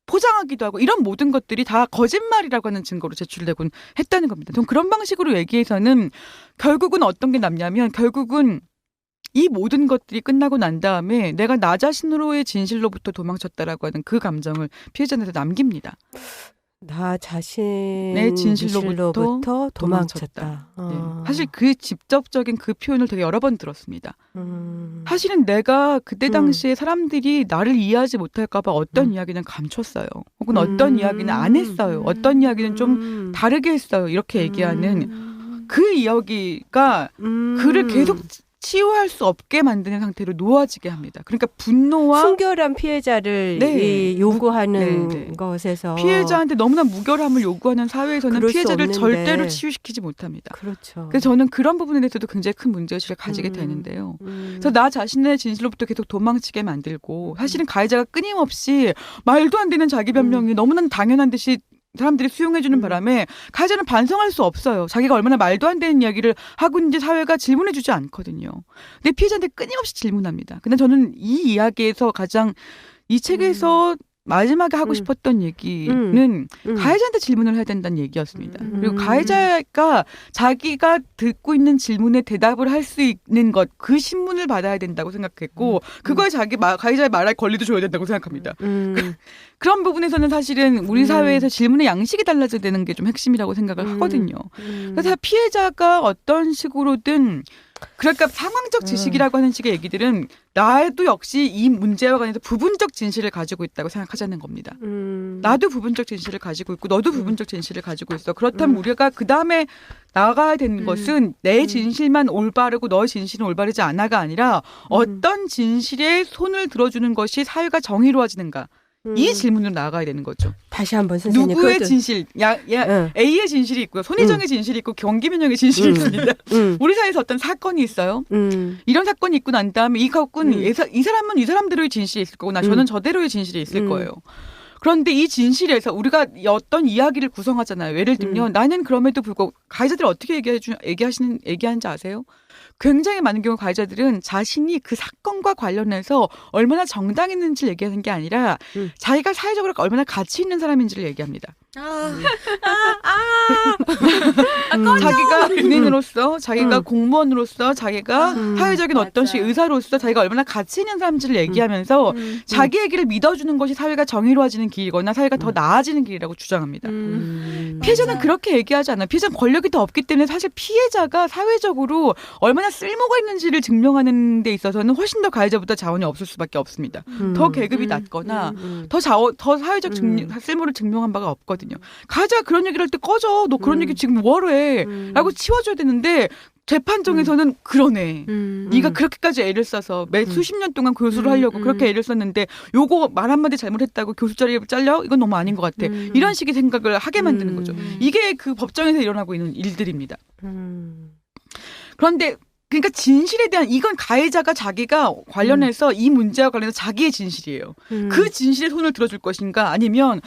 포장하기도 하고 이런 모든 것들이 다 거짓말이라고 하는 증거로 제출되곤 했다는 겁니다. 전 그런 방식으로 얘기해서는 결국은 어떤 게 남냐면 결국은 이 모든 것들이 끝나고 난 다음에 내가 나 자신으로의 진실로부터 도망쳤다라고 하는 그 감정을 피해자한테 남깁니다. 나 자신의 진실로부터 도망쳤다. 네. 사실 그 직접적인 그 표현을 되게 여러 번 들었습니다. 사실은 내가 그때 당시에 사람들이 나를 이해하지 못할까 봐 어떤 이야기는 감췄어요. 혹은 어떤 이야기는 안 했어요. 어떤 이야기는 좀 다르게 했어요. 이렇게 얘기하는 그 이야기가 그를 계속 치유할 수 없게 만드는 상태로 놓아지게 합니다. 그러니까 분노와 순결한 피해자를 네. 요구하는 네. 것에서 피해자한테 너무나 무결함을 요구하는 사회에서는 그럴 수 피해자를 없는데. 절대로 치유시키지 못합니다. 그렇죠. 그래서 저는 그런 부분에 대해서도 굉장히 큰 문제의식을 가지게 되는데요. 그래서 나 자신의 진실로부터 계속 도망치게 만들고 사실은 가해자가 끊임없이 말도 안 되는 자기 변명이 너무나 당연한 듯이 사람들이 수용해주는 바람에 가해자는 반성할 수 없어요. 자기가 얼마나 말도 안 되는 이야기를 하고 있는지 사회가 질문해주지 않거든요. 근데 피해자한테 끊임없이 질문합니다. 근데 저는 이 이야기에서 가장 이 책에서 마지막에 하고 싶었던 얘기는 가해자한테 질문을 해야 된다는 얘기였습니다. 그리고 가해자가 자기가 듣고 있는 질문에 대답을 할 수 있는 것, 그 신문을 받아야 된다고 생각했고 그거에 가해자의 말할 권리도 줘야 된다고 생각합니다. 그런 부분에서는 사실은 우리 사회에서 질문의 양식이 달라져야 되는 게 좀 핵심이라고 생각을 하거든요. 그래서 피해자가 어떤 식으로든 그러니까 상황적 지식이라고 하는 식의 얘기들은 나도 역시 이 문제와 관해서 부분적 진실을 가지고 있다고 생각하자는 겁니다. 나도 부분적 진실을 가지고 있고 너도 부분적 진실을 가지고 있어. 그렇다면 우리가 그다음에 나아가야 되는 것은 내 진실만 올바르고 너의 진실은 올바르지 않아가 아니라 어떤 진실에 손을 들어주는 것이 사회가 정의로워지는가. 이 질문으로 나아가야 되는 거죠. 다시 한번 선생님. 누구의 그것도... 진실? A의 진실이 있고요. 손희정의 진실이 있고 경기민영의 진실이 있습니다. 우리 사회에서 어떤 사건이 있어요. 이런 사건이 있고 난 다음에 이 사람은 이 사람대로의 진실이 있을 거고 저는 저대로의 진실이 있을 거예요. 그런데 이 진실에서 우리가 어떤 이야기를 구성하잖아요. 예를 들면 나는 그럼에도 불구하고 가해자들이 어떻게 얘기하는지 아세요? 굉장히 많은 경우 가해자들은 자신이 그 사건과 관련해서 얼마나 정당했는지를 얘기하는 게 아니라 자기가 사회적으로 얼마나 가치 있는 사람인지를 얘기합니다. 자기가 군인으로서, 자기가 공무원으로서, 자기가 사회적인 어떤 식의 의사로서 자기가 얼마나 가치 있는 사람인지를 얘기하면서 자기 얘기를 믿어주는 것이 사회가 정의로워지는 길이거나 사회가 더 나아지는 길이라고 주장합니다. 피해자는 그렇게 얘기하지 않아요. 피해자는 권력이 더 없기 때문에 사실 피해자가 사회적으로 얼마나 쓸모가 있는지를 증명하는 데 있어서는 훨씬 더 가해자보다 자원이 없을 수밖에 없습니다. 더 계급이 낮거나 더 사회적 쓸모를 증명한 바가 없거든요. 가해자가 그런 얘기를 할 때 꺼져. 너 그런 얘기 지금 뭐하러 해. 라고 치워줘야 되는데 재판정에서는 그러네. 네가 그렇게까지 애를 써서 매 수십 년 동안 교수를 하려고 그렇게 애를 썼는데 요거 말 한마디 잘못했다고 교수 자리에 잘려? 이건 너무 아닌 것 같아. 이런 식의 생각을 하게 만드는 거죠. 이게 그 법정에서 일어나고 있는 일들입니다. 그런데 그러니까 진실에 대한 이건 가해자가 자기가 관련해서 이 문제와 관련해서 자기의 진실이에요. 그 진실에 손을 들어줄 것인가 아니면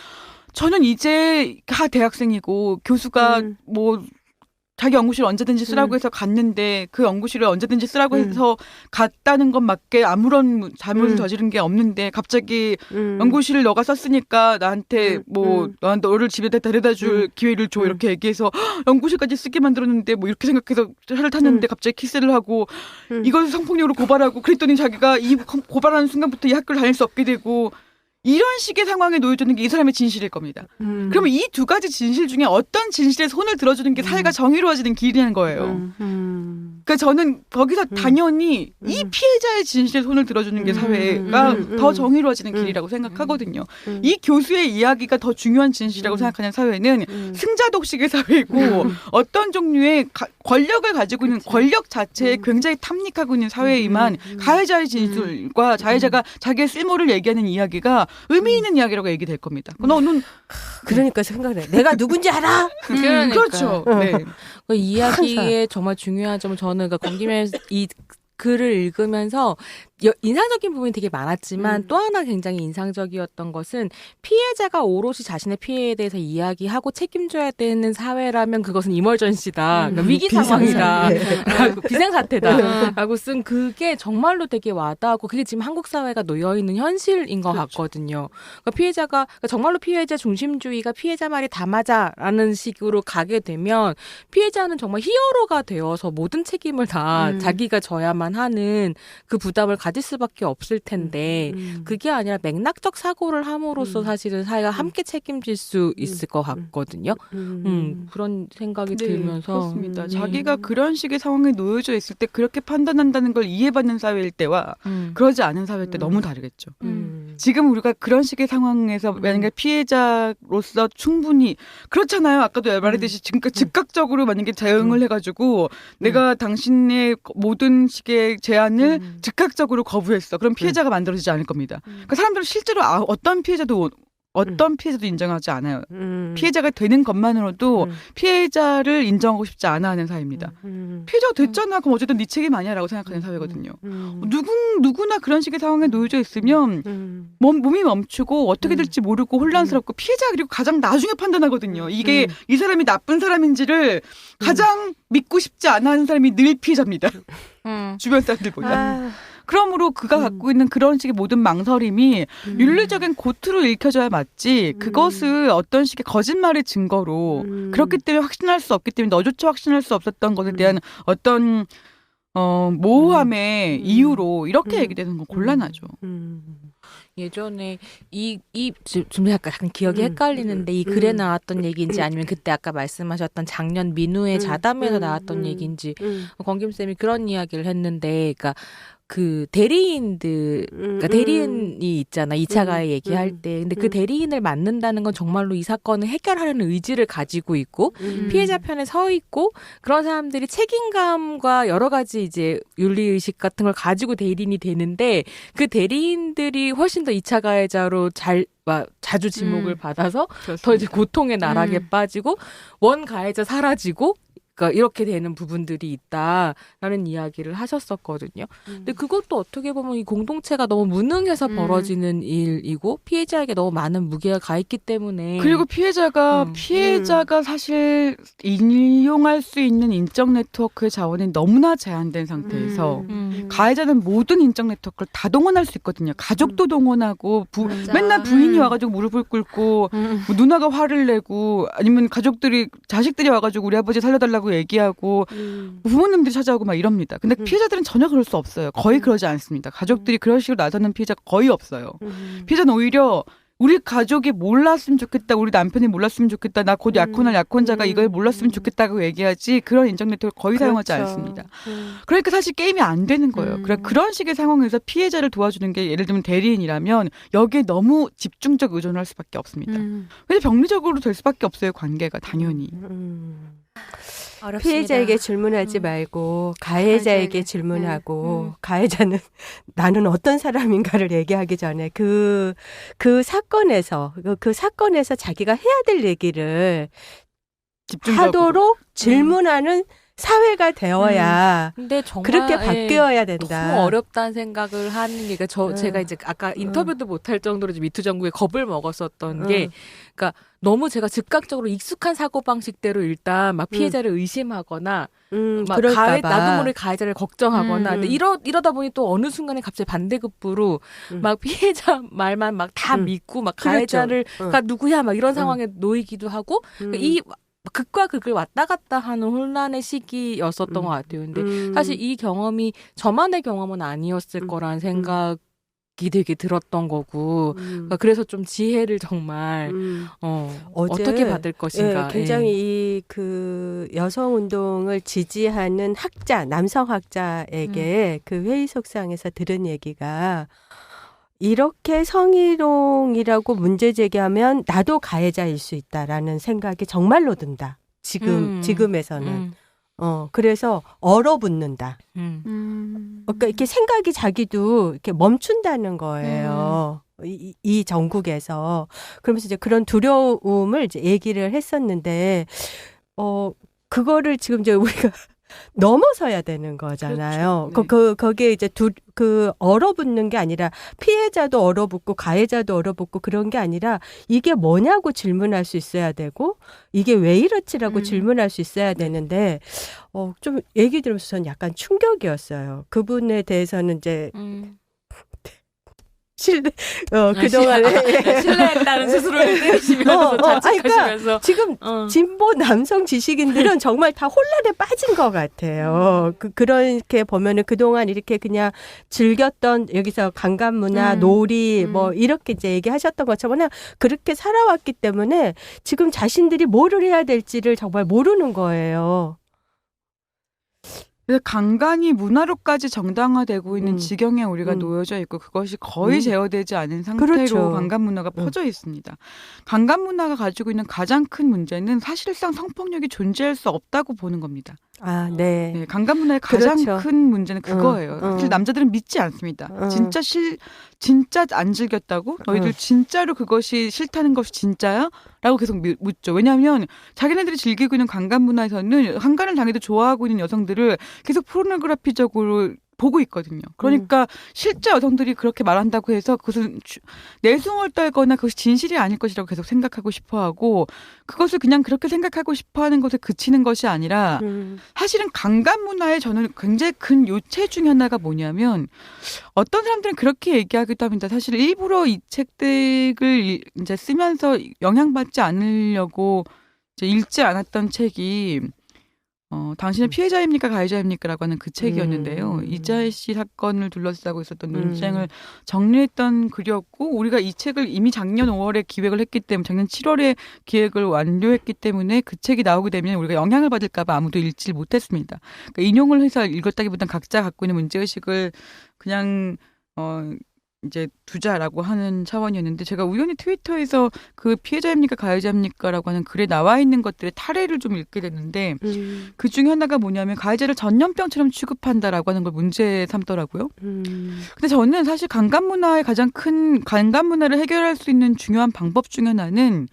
저는 이제 대학생이고 교수가 뭐 자기 연구실 언제든지 쓰라고 해서 갔는데 그 연구실을 언제든지 쓰라고 해서 갔다는 것 맞게 아무런 잘못을 저지른 게 없는데 갑자기 연구실을 너가 썼으니까 나한테 너를 집에 데려다 줄 기회를 줘 이렇게 얘기해서 연구실까지 쓰게 만들었는데 뭐 이렇게 생각해서 차를 탔는데 갑자기 키스를 하고 이걸 성폭력으로 고발하고 그랬더니 자기가 이 고발하는 순간부터 이 학교를 다닐 수 없게 되고 이런 식의 상황에 놓여주는 게 이 사람의 진실일 겁니다. 그러면 이 두 가지 진실 중에 어떤 진실에 손을 들어주는 게 사회가 정의로워지는 길이라는 거예요. 그러니까 저는 거기서 당연히 이 피해자의 진실에 손을 들어주는 게 사회가 더 정의로워지는 길이라고 생각하거든요. 이 교수의 이야기가 더 중요한 진실이라고 생각하는 사회는 승자독식의 사회이고 어떤 종류의 권력을 가지고 있는 권력 자체에 굉장히 탐닉하고 있는 사회이만 가해자의 진술과 가해자가 자기의 쓸모를 얘기하는 이야기가 의미 있는 이야기라고 얘기될 겁니다. 너는 그러니까 생각해. 내가 누군지 알아? 그렇죠. 네. 그 이야기의 정말 중요한 점은 저는 권기명 이 글을 읽으면서 인상적인 부분이 되게 많았지만 또 하나 굉장히 인상적이었던 것은 피해자가 오롯이 자신의 피해에 대해서 이야기하고 책임져야 되는 사회라면 그것은 이멀전시다. 그러니까 위기 상황이다. 비상사태다. 라고 쓴 그게 정말로 되게 와닿고 그게 지금 한국 사회가 놓여있는 현실인 것 같거든요. 그러니까 피해자가 정말로 피해자 중심주의가 피해자 말이 다 맞아라는 식으로 가게 되면 피해자는 정말 히어로가 되어서 모든 책임을 다 자기가 져야만 하는 그 부담을 가지고 맞을 수밖에 없을 텐데 그게 아니라 맥락적 사고를 함으로써 사실은 사회가 함께 책임질 수 있을 것 같거든요. 그런 생각이 네, 들면서 그렇습니다. 자기가 그런 식의 상황에 놓여져 있을 때 그렇게 판단한다는 걸 이해받는 사회일 때와 그러지 않은 사회일 때 너무 다르겠죠. 지금 우리가 그런 식의 상황에서 만약에 피해자로서 충분히 그렇잖아요. 아까도 말했듯이 즉각적으로 만약에 대응을 해가지고 내가 당신의 모든 식의 제안을 즉각적으로 거부했어. 그럼 피해자가 만들어지지 않을 겁니다. 그러니까 사람들은 실제로 어떤 피해자도 인정하지 않아요. 피해자가 되는 것만으로도 피해자를 인정하고 싶지 않아 하는 사회입니다. 피해자가 됐잖아. 그럼 어쨌든 네 책임 아니야 라고 생각하는 사회거든요. 누구나 그런 식의 상황에 놓여져 있으면 몸이 멈추고 어떻게 될지 모르고 혼란스럽고 피해자가 그리고 가장 나중에 판단하거든요. 이게 이 사람이 나쁜 사람인지를 가장 믿고 싶지 않아 하는 사람이 늘 피해자입니다. 주변 사람들보다. 그러므로 그가 갖고 있는 그런 식의 모든 망설임이 윤리적인 고투로 읽혀져야 맞지 그것을 어떤 식의 거짓말의 증거로 그렇기 때문에 확신할 수 없기 때문에 너조차 확신할 수 없었던 것에 대한 어떤 모호함의 이유로 이렇게 얘기되는 건 곤란하죠. 예전에 좀 약간 기억이 헷갈리는데 이 글에 나왔던 얘기인지 아니면 그때 아까 말씀하셨던 작년 민우의 자담에서 나왔던 얘기인지 권김쌤이 그런 이야기를 했는데 그러니까 그 대리인들, 그러니까 대리인이 있잖아. 2차 가해 얘기할 때. 근데 그 대리인을 맡는다는 건 정말로 이 사건을 해결하려는 의지를 가지고 있고, 피해자 편에 서 있고, 그런 사람들이 책임감과 여러 가지 이제 윤리의식 같은 걸 가지고 대리인이 되는데, 그 대리인들이 훨씬 더 2차 가해자로 자주 지목을 받아서 그렇습니다. 더 이제 고통의 나락에 빠지고, 원 가해자 사라지고, 그러니까 이렇게 되는 부분들이 있다라는 이야기를 하셨었거든요. 근데 그것도 어떻게 보면 이 공동체가 너무 무능해서 벌어지는 일이고 피해자에게 너무 많은 무게가 가 있기 때문에 그리고 피해자가 사실 이용할 수 있는 인적 네트워크의 자원이 너무나 제한된 상태에서 가해자는 모든 인적 네트워크를 다 동원할 수 있거든요. 가족도 동원하고 맨날 부인이 와가지고 무릎을 꿇고 뭐 누나가 화를 내고 아니면 자식들이 와가지고 우리 아버지 살려달라고 얘기하고 부모님들이 찾아오고 막 이럽니다. 근데 피해자들은 전혀 그럴 수 없어요. 거의 그러지 않습니다. 가족들이 그런 식으로 나서는 피해자가 거의 없어요. 피해자는 오히려 우리 가족이 몰랐으면 좋겠다. 우리 남편이 몰랐으면 좋겠다. 나 곧 약혼할 약혼자가 이걸 몰랐으면 좋겠다고 얘기하지 그런 인적 네트워크를 거의 사용하지 않습니다. 그러니까 사실 게임이 안 되는 거예요. 그런 식의 상황에서 피해자를 도와주는 게 예를 들면 대리인이라면 여기에 너무 집중적 의존을 할 수밖에 없습니다. 왜냐면 병리적으로 될 수밖에 없어요. 관계가 당연히. 어렵습니다. 피해자에게 질문하지 말고 가해자에게 질문하고 가해자는 나는 어떤 사람인가를 얘기하기 전에 그 사건에서 자기가 해야 될 얘기를 집중적으로. 하도록 질문하는 사회가 되어야 근데 정말 그렇게 바뀌어야 된다. 너무 어렵다는 생각을 하는 게 제가 이제 아까 인터뷰도 못할 정도로 미투 정부에 겁을 먹었었던 게 그러니까 너무 제가 즉각적으로 익숙한 사고방식대로 일단 막 피해자를 의심하거나 막 나도 모르게 가해자를 걱정하거나 근데 이러다 보니 또 어느 순간에 갑자기 반대급부로 막 피해자 말만 막 다 믿고 막 가해자를 가 누구야 막 이런 상황에 놓이기도 하고 이 극과 극을 왔다 갔다 하는 혼란의 시기였었던 것 같아요. 근데 사실 이 경험이 저만의 경험은 아니었을 거라는 생각이 되게 들었던 거고 그래서 좀 지혜를 정말 어떻게 받을 것인가. 굉장히 그 여성 운동을 지지하는 남성 학자에게 그 회의 속상에서 들은 얘기가 이렇게 성희롱이라고 문제 제기하면 나도 가해자일 수 있다라는 생각이 정말로 든다. 지금에서는. 그래서 얼어붙는다. 그러니까 이렇게 생각이 자기도 이렇게 멈춘다는 거예요. 이 전국에서. 그러면서 이제 그런 두려움을 이제 얘기를 했었는데, 그거를 지금 이제 우리가 넘어서야 되는 거잖아요. 그렇죠. 네. 거기에 이제 얼어붙는 게 아니라 피해자도 얼어붙고 가해자도 얼어붙고 그런 게 아니라 이게 뭐냐고 질문할 수 있어야 되고 이게 왜 이렇지라고 질문할 수 있어야 되는데 좀 얘기 들으면서 저는 약간 충격이었어요. 그분에 대해서는 이제 그동안 신뢰했다는 스스로를 때리시면서 자책하시면서 지금 진보 남성 지식인들은 정말 다 혼란에 빠진 것 같아요. 그렇게 보면은 그동안 이렇게 그냥 즐겼던 여기서 강간 문화, 놀이 뭐 이렇게 이제 얘기하셨던 것처럼 그냥 그렇게 살아왔기 때문에 지금 자신들이 뭐를 해야 될지를 정말 모르는 거예요. 그래서 강간이 문화로까지 정당화되고 있는 지경에 우리가 놓여져 있고 그것이 거의 제어되지 않은 상태로 그렇죠. 강간 문화가 퍼져 있습니다. 강간 문화가 가지고 있는 가장 큰 문제는 사실상 성폭력이 존재할 수 없다고 보는 겁니다. 아, 네. 네, 강간 문화의 가장 그렇죠. 큰 문제는 그거예요. 사실 남자들은 믿지 않습니다. 진짜 안 즐겼다고? 너희들 진짜로 그것이 싫다는 것이 진짜야? 라고 계속 묻죠. 왜냐하면 자기네들이 즐기고 있는 강간 문화에서는 강간을 당해도 좋아하고 있는 여성들을 계속 포르노그래피적으로 보고 있거든요. 그러니까 실제 여성들이 그렇게 말한다고 해서 그것은 내숭을 떨거나 그것이 진실이 아닐 것이라고 계속 생각하고 싶어하고 그것을 그냥 그렇게 생각하고 싶어하는 것에 그치는 것이 아니라 사실은 강간 문화의 저는 굉장히 큰 요체 중에 하나가 뭐냐면 어떤 사람들은 그렇게 얘기하기도 합니다. 사실 일부러 이 책들을 이제 쓰면서 영향받지 않으려고 이제 읽지 않았던 책이 당신은 피해자입니까 가해자입니까라고 하는 그 책이었는데요. 이자혜 씨 사건을 둘러싸고 있었던 논쟁을 정리했던 글이었고 우리가 이 책을 이미 작년 5월에 기획을 했기 때문에 작년 7월에 기획을 완료했기 때문에 그 책이 나오게 되면 우리가 영향을 받을까 봐 아무도 읽지 못했습니다. 그러니까 인용을 해서 읽었다기보다는 각자 갖고 있는 문제의식을 그냥 이제 두자라고 하는 차원이었는데 제가 우연히 트위터에서 그 피해자입니까 가해자입니까라고 하는 글에 나와 있는 것들의 탈애를 좀 읽게 됐는데 그 중에 하나가 뭐냐면 가해자를 전염병처럼 취급한다라고 하는 걸 문제 삼더라고요. 근데 저는 사실 강간 문화의 가장 큰 강간 문화를 해결할 수 있는 중요한 방법 중에 하나는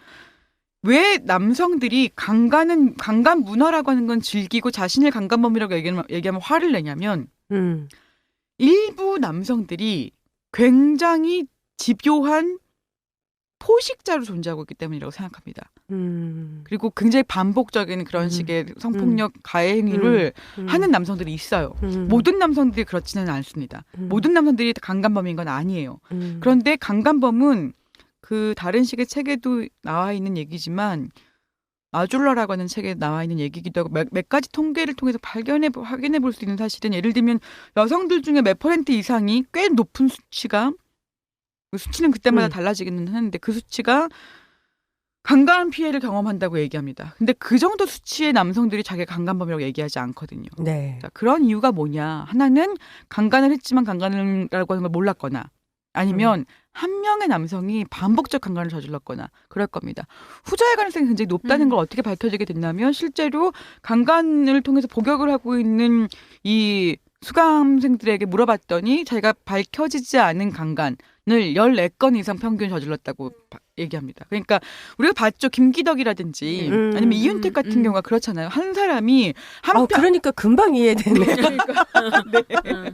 왜 남성들이 강간 문화라고 하는 건 즐기고 자신을 강간범이라고 얘기하면 화를 내냐면 일부 남성들이 굉장히 집요한 포식자로 존재하고 있기 때문이라고 생각합니다. 그리고 굉장히 반복적인 그런 식의 성폭력 가해 행위를 하는 남성들이 있어요. 모든 남성들이 그렇지는 않습니다. 모든 남성들이 강간범인 건 아니에요. 그런데 강간범은 그 다른 식의 책에도 나와 있는 얘기지만 아줄러라고 하는 책에 나와 있는 얘기기도 하고 몇 가지 통계를 통해서 확인해 볼 수 있는 사실은 예를 들면 여성들 중에 몇 % 이상이 꽤 높은 수치가 수치는 그때마다 달라지기는 하는데 그 수치가 강간 피해를 경험한다고 얘기합니다. 근데 그 정도 수치의 남성들이 자기가 강간범이라고 얘기하지 않거든요. 네. 자, 그런 이유가 뭐냐. 하나는 강간을 했지만 강간이라고 하는 걸 몰랐거나 아니면 한 명의 남성이 반복적 강간을 저질렀거나 그럴 겁니다. 후자의 가능성이 굉장히 높다는 걸 어떻게 밝혀지게 됐냐면 실제로 강간을 통해서 복역을 하고 있는 이 수감생들에게 물어봤더니 자기가 밝혀지지 않은 강간을 14건 이상 평균 저질렀다고 얘기합니다. 그러니까 우리가 봤죠. 김기덕이라든지 아니면 이윤택 같은 경우가 그렇잖아요. 한 사람이 그러니까 금방 이해되네. 그러니까. 네.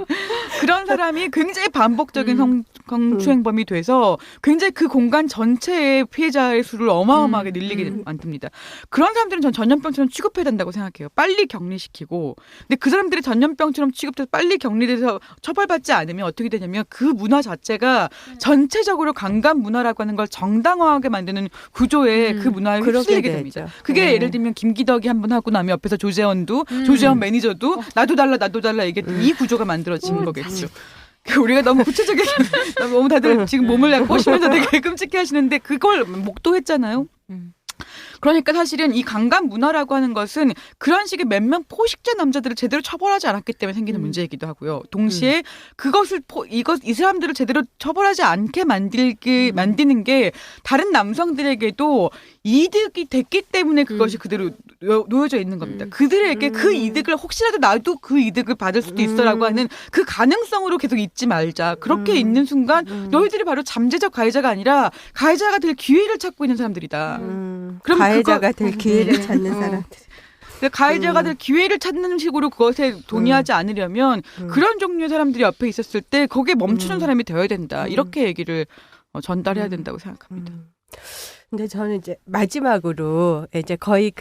그런 사람이 굉장히 반복적인 성추행범이 돼서 굉장히 그 공간 전체의 피해자의 수를 어마어마하게 늘리게 만듭니다. 그런 사람들은 전 전염병처럼 취급해야 된다고 생각해요. 빨리 격리시키고. 근데 그 사람들이 전염병처럼 취급돼서 빨리 격리돼서 처벌받지 않으면 어떻게 되냐면 그 문화 자체가 전체적으로 강간 문화라고 하는 걸 정당화하게 만드는 구조에 그 문화에 휩쓸리게 됩니다. 그게 예를 들면 김기덕이 한번 하고 나면 옆에서 조재원 매니저도 나도 달라 얘기했던 이 구조가 만들어진 거겠죠. 우리가 너무 구체적인 너무 다들 지금 몸을 약간 꼬시면서 되게 끔찍해 하시는데 그걸 목도했잖아요. 그러니까 사실은 이 강간 문화라고 하는 것은 그런 식의 몇 명 포식자 남자들을 제대로 처벌하지 않았기 때문에 생기는 문제이기도 하고요. 동시에 이 사람들을 제대로 처벌하지 않게 만드는 게 다른 남성들에게도 이득이 됐기 때문에 그것이 그대로 놓여져 있는 겁니다. 그들에게 그 이득을 혹시라도 나도 그 이득을 받을 수도 있어라고 하는 그 가능성으로 계속 잊지 말자. 그렇게 있는 순간 너희들이 바로 잠재적 가해자가 아니라 가해자가 될 기회를 찾고 있는 사람들이다. 그럼 가해자가 될 기회를 찾는 사람들. 가해자가 될 기회를 찾는 식으로 그것에 동의하지 않으려면 그런 종류의 사람들이 옆에 있었을 때 거기에 멈추는 사람이 되어야 된다. 이렇게 얘기를 전달해야 된다고 생각합니다. 근데 저는 이제 마지막으로 이제 거의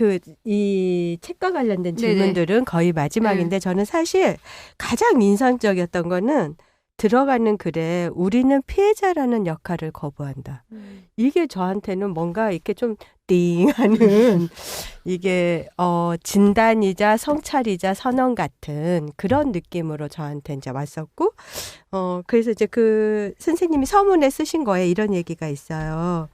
이 책과 관련된 질문들은 거의 마지막인데 저는 사실 가장 인상적이었던 거는 들어가는 글에 우리는 피해자라는 역할을 거부한다. 이게 저한테는 뭔가 이렇게 좀 띵하는 이게 진단이자 성찰이자 선언 같은 그런 느낌으로 저한테 이제 왔었고 그래서 이제 그 선생님이 서문에 쓰신 거에 이런 얘기가 있어요.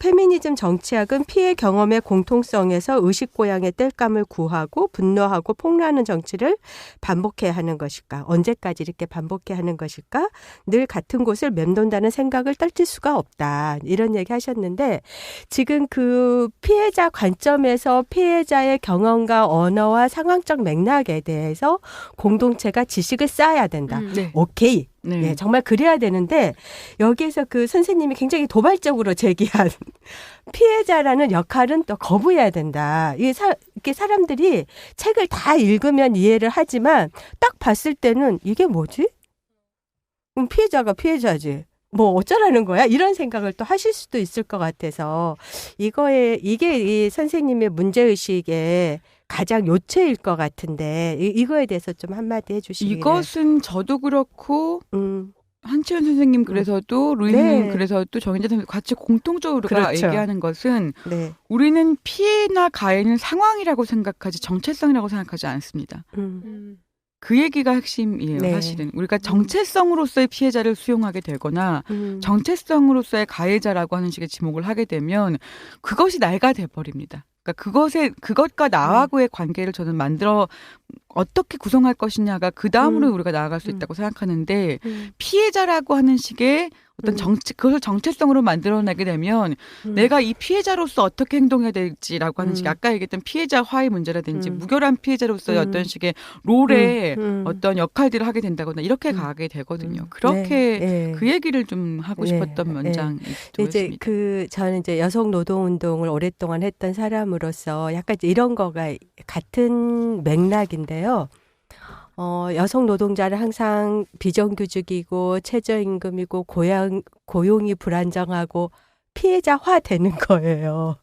페미니즘 정치학은 피해 경험의 공통성에서 의식고양의 땔감을 구하고 분노하고 폭로하는 정치를 반복해야 하는 것일까? 언제까지 이렇게 반복해야 하는 것일까? 늘 같은 곳을 맴돈다는 생각을 떨칠 수가 없다. 이런 얘기 하셨는데 지금 그 피해자 관점에서 피해자의 경험과 언어와 상황적 맥락에 대해서 공동체가 지식을 쌓아야 된다. 네. 오케이. 네. 네, 정말 그래야 되는데 여기에서 그 선생님이 굉장히 도발적으로 제기한 피해자라는 역할은 또 거부해야 된다. 이게 사람들이 책을 다 읽으면 이해를 하지만 딱 봤을 때는 이게 뭐지? 피해자가 피해자지. 뭐 어쩌라는 거야? 이런 생각을 또 하실 수도 있을 것 같아서 이게 이 선생님의 문제의식의 가장 요체일 것 같은데 이거에 대해서 좀 한마디 해주시기를. 이것은 저도 그렇고 한치현 선생님 그래서도 루이님 네. 그래서도 정인재 선생님 같이 공통적으로 그렇죠. 얘기하는 것은 네. 우리는 피해나 가해는 상황이라고 생각하지 정체성이라고 생각하지 않습니다. 그 얘기가 핵심이에요. 네. 사실은 우리가 정체성으로서의 피해자를 수용하게 되거나 정체성으로서의 가해자라고 하는 식의 지목을 하게 되면 그것이 나이가 돼버립니다. 그러니까 그것과 나하고의 관계를 저는 어떻게 구성할 것이냐가 그 다음으로 우리가 나아갈 수 있다고 생각하는데 피해자라고 하는 식의 어떤 그것을 정체성으로 만들어내게 되면 내가 이 피해자로서 어떻게 행동해야 될지라고 하는 식의 아까 얘기했던 피해자화의 문제라든지 무결한 피해자로서의 어떤 식의 롤에 어떤 역할들을 하게 된다거나 이렇게 가게 되거든요. 그렇게 네. 그 얘기를 좀 하고 싶었던 문장이 이제 있습니다. 저는 이제 여성 노동 운동을 오랫동안 했던 사람으로서 약간 이런 거가 같은 맥락인데요. 여성 노동자는 항상 비정규직이고 최저임금이고 고용이 불안정하고 피해자화 되는 거예요.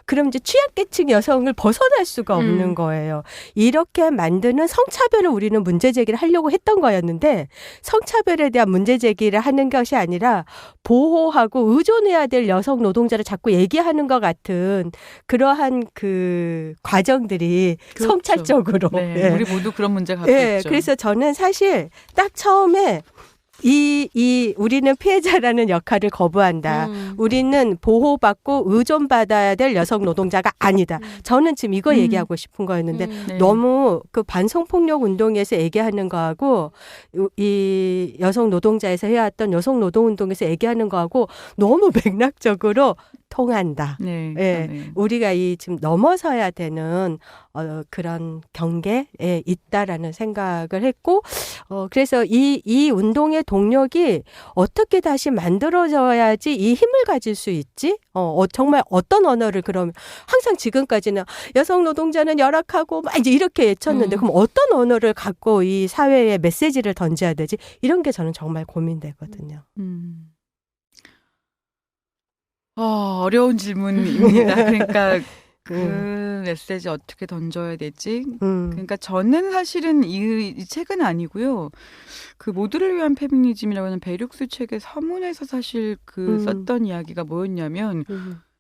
그럼 이제 취약계층 여성을 벗어날 수가 없는 거예요. 이렇게 만드는 성차별을 우리는 문제제기를 하려고 했던 거였는데 성차별에 대한 문제제기를 하는 것이 아니라 보호하고 의존해야 될 여성 노동자를 자꾸 얘기하는 것 같은 그러한 그 과정들이 그렇죠. 성찰적으로. 네, 예. 우리 모두 그런 문제 갖고 예, 있죠. 그래서 저는 사실 딱 처음에 우리는 피해자라는 역할을 거부한다. 우리는 보호받고 의존받아야 될 여성 노동자가 아니다. 저는 지금 이거 얘기하고 싶은 거였는데 네. 너무 그 반성폭력 운동에서 얘기하는 거하고 이 여성 노동자에서 해왔던 여성 노동 운동에서 얘기하는 거하고 너무 맥락적으로 통한다. 네, 예, 네. 우리가 지금 넘어서야 되는 그런 경계에 있다라는 생각을 했고, 그래서 이 운동의 동력이 어떻게 다시 만들어져야지 이 힘을 가질 수 있지? 정말 어떤 언어를 그럼 항상 지금까지는 여성 노동자는 열악하고 막 이제 이렇게 외쳤는데 그럼 어떤 언어를 갖고 이 사회에 메시지를 던져야 되지? 이런 게 저는 정말 고민되거든요. 어려운 질문입니다. 그러니까 그 메시지 어떻게 던져야 되지? 그러니까 저는 사실은 이 책은 아니고요. 그 모두를 위한 페미니즘이라고 하는 베룩스 책의 서문에서 사실 썼던 이야기가 뭐였냐면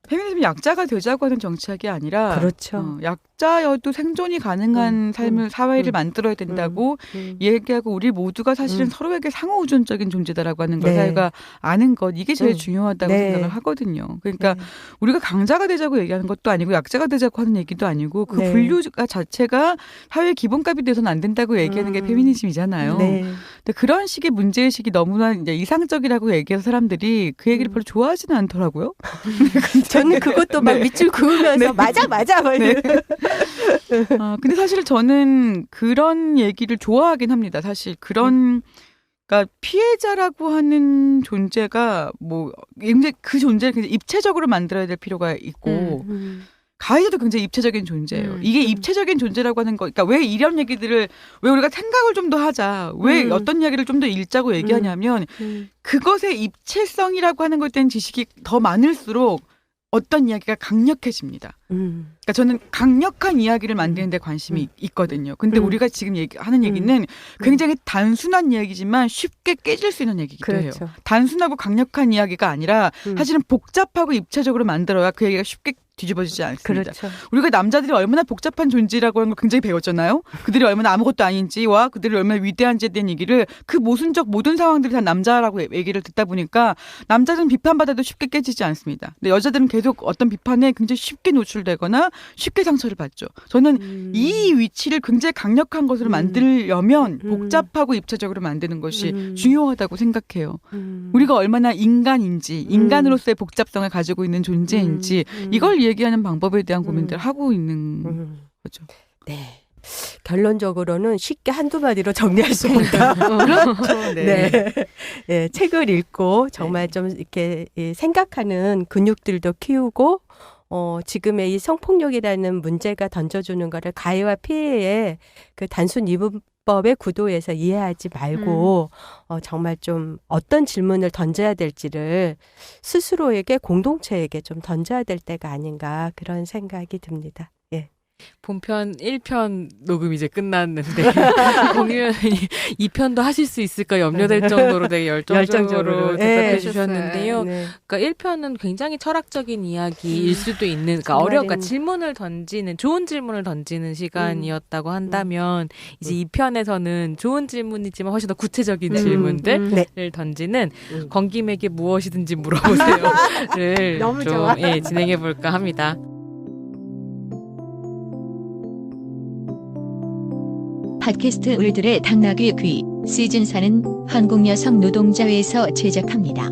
페미니즘이 약자가 되자고 하는 정치학이 아니라 그렇죠. 약자여도 생존이 가능한 삶을 사회를 만들어야 된다고 얘기하고 우리 모두가 사실은 서로에게 상호 의존적인 존재다라고 하는 걸 네. 사회가 아는 것 이게 제일 중요하다고 네. 생각을 하거든요. 그러니까 우리가 강자가 되자고 얘기하는 것도 아니고 약자가 되자고 하는 얘기도 아니고 그 네. 분류가 자체가 사회의 기본값이 돼서는 안 된다고 얘기하는 게 페미니즘이잖아요. 네. 근데 그런 식의 문제의식이 너무나 이제 이상적이라고 얘기해서 사람들이 그 얘기를 별로 좋아하지는 않더라고요. 저는 그것도 막 밑줄 그으면서 맞아 막 근데 사실 저는 그런 얘기를 좋아하긴 합니다. 사실 그런 그러니까 피해자라고 하는 존재가 뭐 굉장히 그 존재를 굉장히 입체적으로 만들어야 될 필요가 있고 가해자도 굉장히 입체적인 존재예요. 이게 입체적인 존재라고 하는 거, 그러니까 왜 이런 얘기들을 왜 우리가 생각을 좀 더 하자, 왜 어떤 이야기를 좀 더 읽자고 얘기하냐면 그것의 입체성이라고 하는 것에 대한 지식이 더 많을수록 어떤 이야기가 강력해집니다. 그러니까 저는 강력한 이야기를 만드는 데 관심이 있거든요. 근데 우리가 지금 하는 얘기는 굉장히 단순한 이야기지만 쉽게 깨질 수 있는 얘기이기도 해요. 그렇죠. 단순하고 강력한 이야기가 아니라 사실은 복잡하고 입체적으로 만들어야 그 얘기가 쉽게 뒤집어지지 않습니다. 그렇죠. 우리가 남자들이 얼마나 복잡한 존재라고 하는 걸 굉장히 배웠잖아요. 그들이 얼마나 아무것도 아닌지와 그들이 얼마나 위대한지에 대한 얘기를 그 모순적 모든 상황들이 다 남자라고 얘기를 듣다 보니까 남자들은 비판받아도 쉽게 깨지지 않습니다. 근데 여자들은 계속 어떤 비판에 굉장히 쉽게 노출되거나 쉽게 상처를 받죠. 저는 이 위치를 굉장히 강력한 것으로 만들려면 복잡하고 입체적으로 만드는 것이 중요하다고 생각해요. 우리가 얼마나 인간인지 인간으로서의 복잡성을 가지고 있는 존재인지 이걸 얘기하는 방법에 대한 고민들을 하고 있는 거죠. 네. 결론적으로는 쉽게 한두 마디로 정리할 수 없다. 그렇죠. 네. 네. 책을 읽고 정말 좀 이렇게 생각하는 근육들도 키우고 지금의 이 성폭력이라는 문제가 던져주는 거를 가해와 피해의 그 단순 이분법의 구도에서 이해하지 말고 정말 좀 어떤 질문을 던져야 될지를 스스로에게 공동체에게 좀 던져야 될 때가 아닌가 그런 생각이 듭니다. 예. 본편 1편 녹음 이제 끝났는데 공유연이 2편도 하실 수 있을까 염려될 정도로 되게 열정적으로 대답해 주셨는데요. 네. 그러니까 1편은 굉장히 철학적인 이야기일 수도 있는 그러니까 그러니까 질문을 던지는 좋은 질문을 던지는 시간이었다고 한다면 이제 2편에서는 좋은 질문이지만 훨씬 더 구체적인 질문들을 던지는 건김에게 무엇이든지 물어보세요를 너무 좀 좋아. 진행해 볼까 합니다. 팟캐스트 을들의 당나귀 귀 시즌4는 한국여성노동자회에서 제작합니다.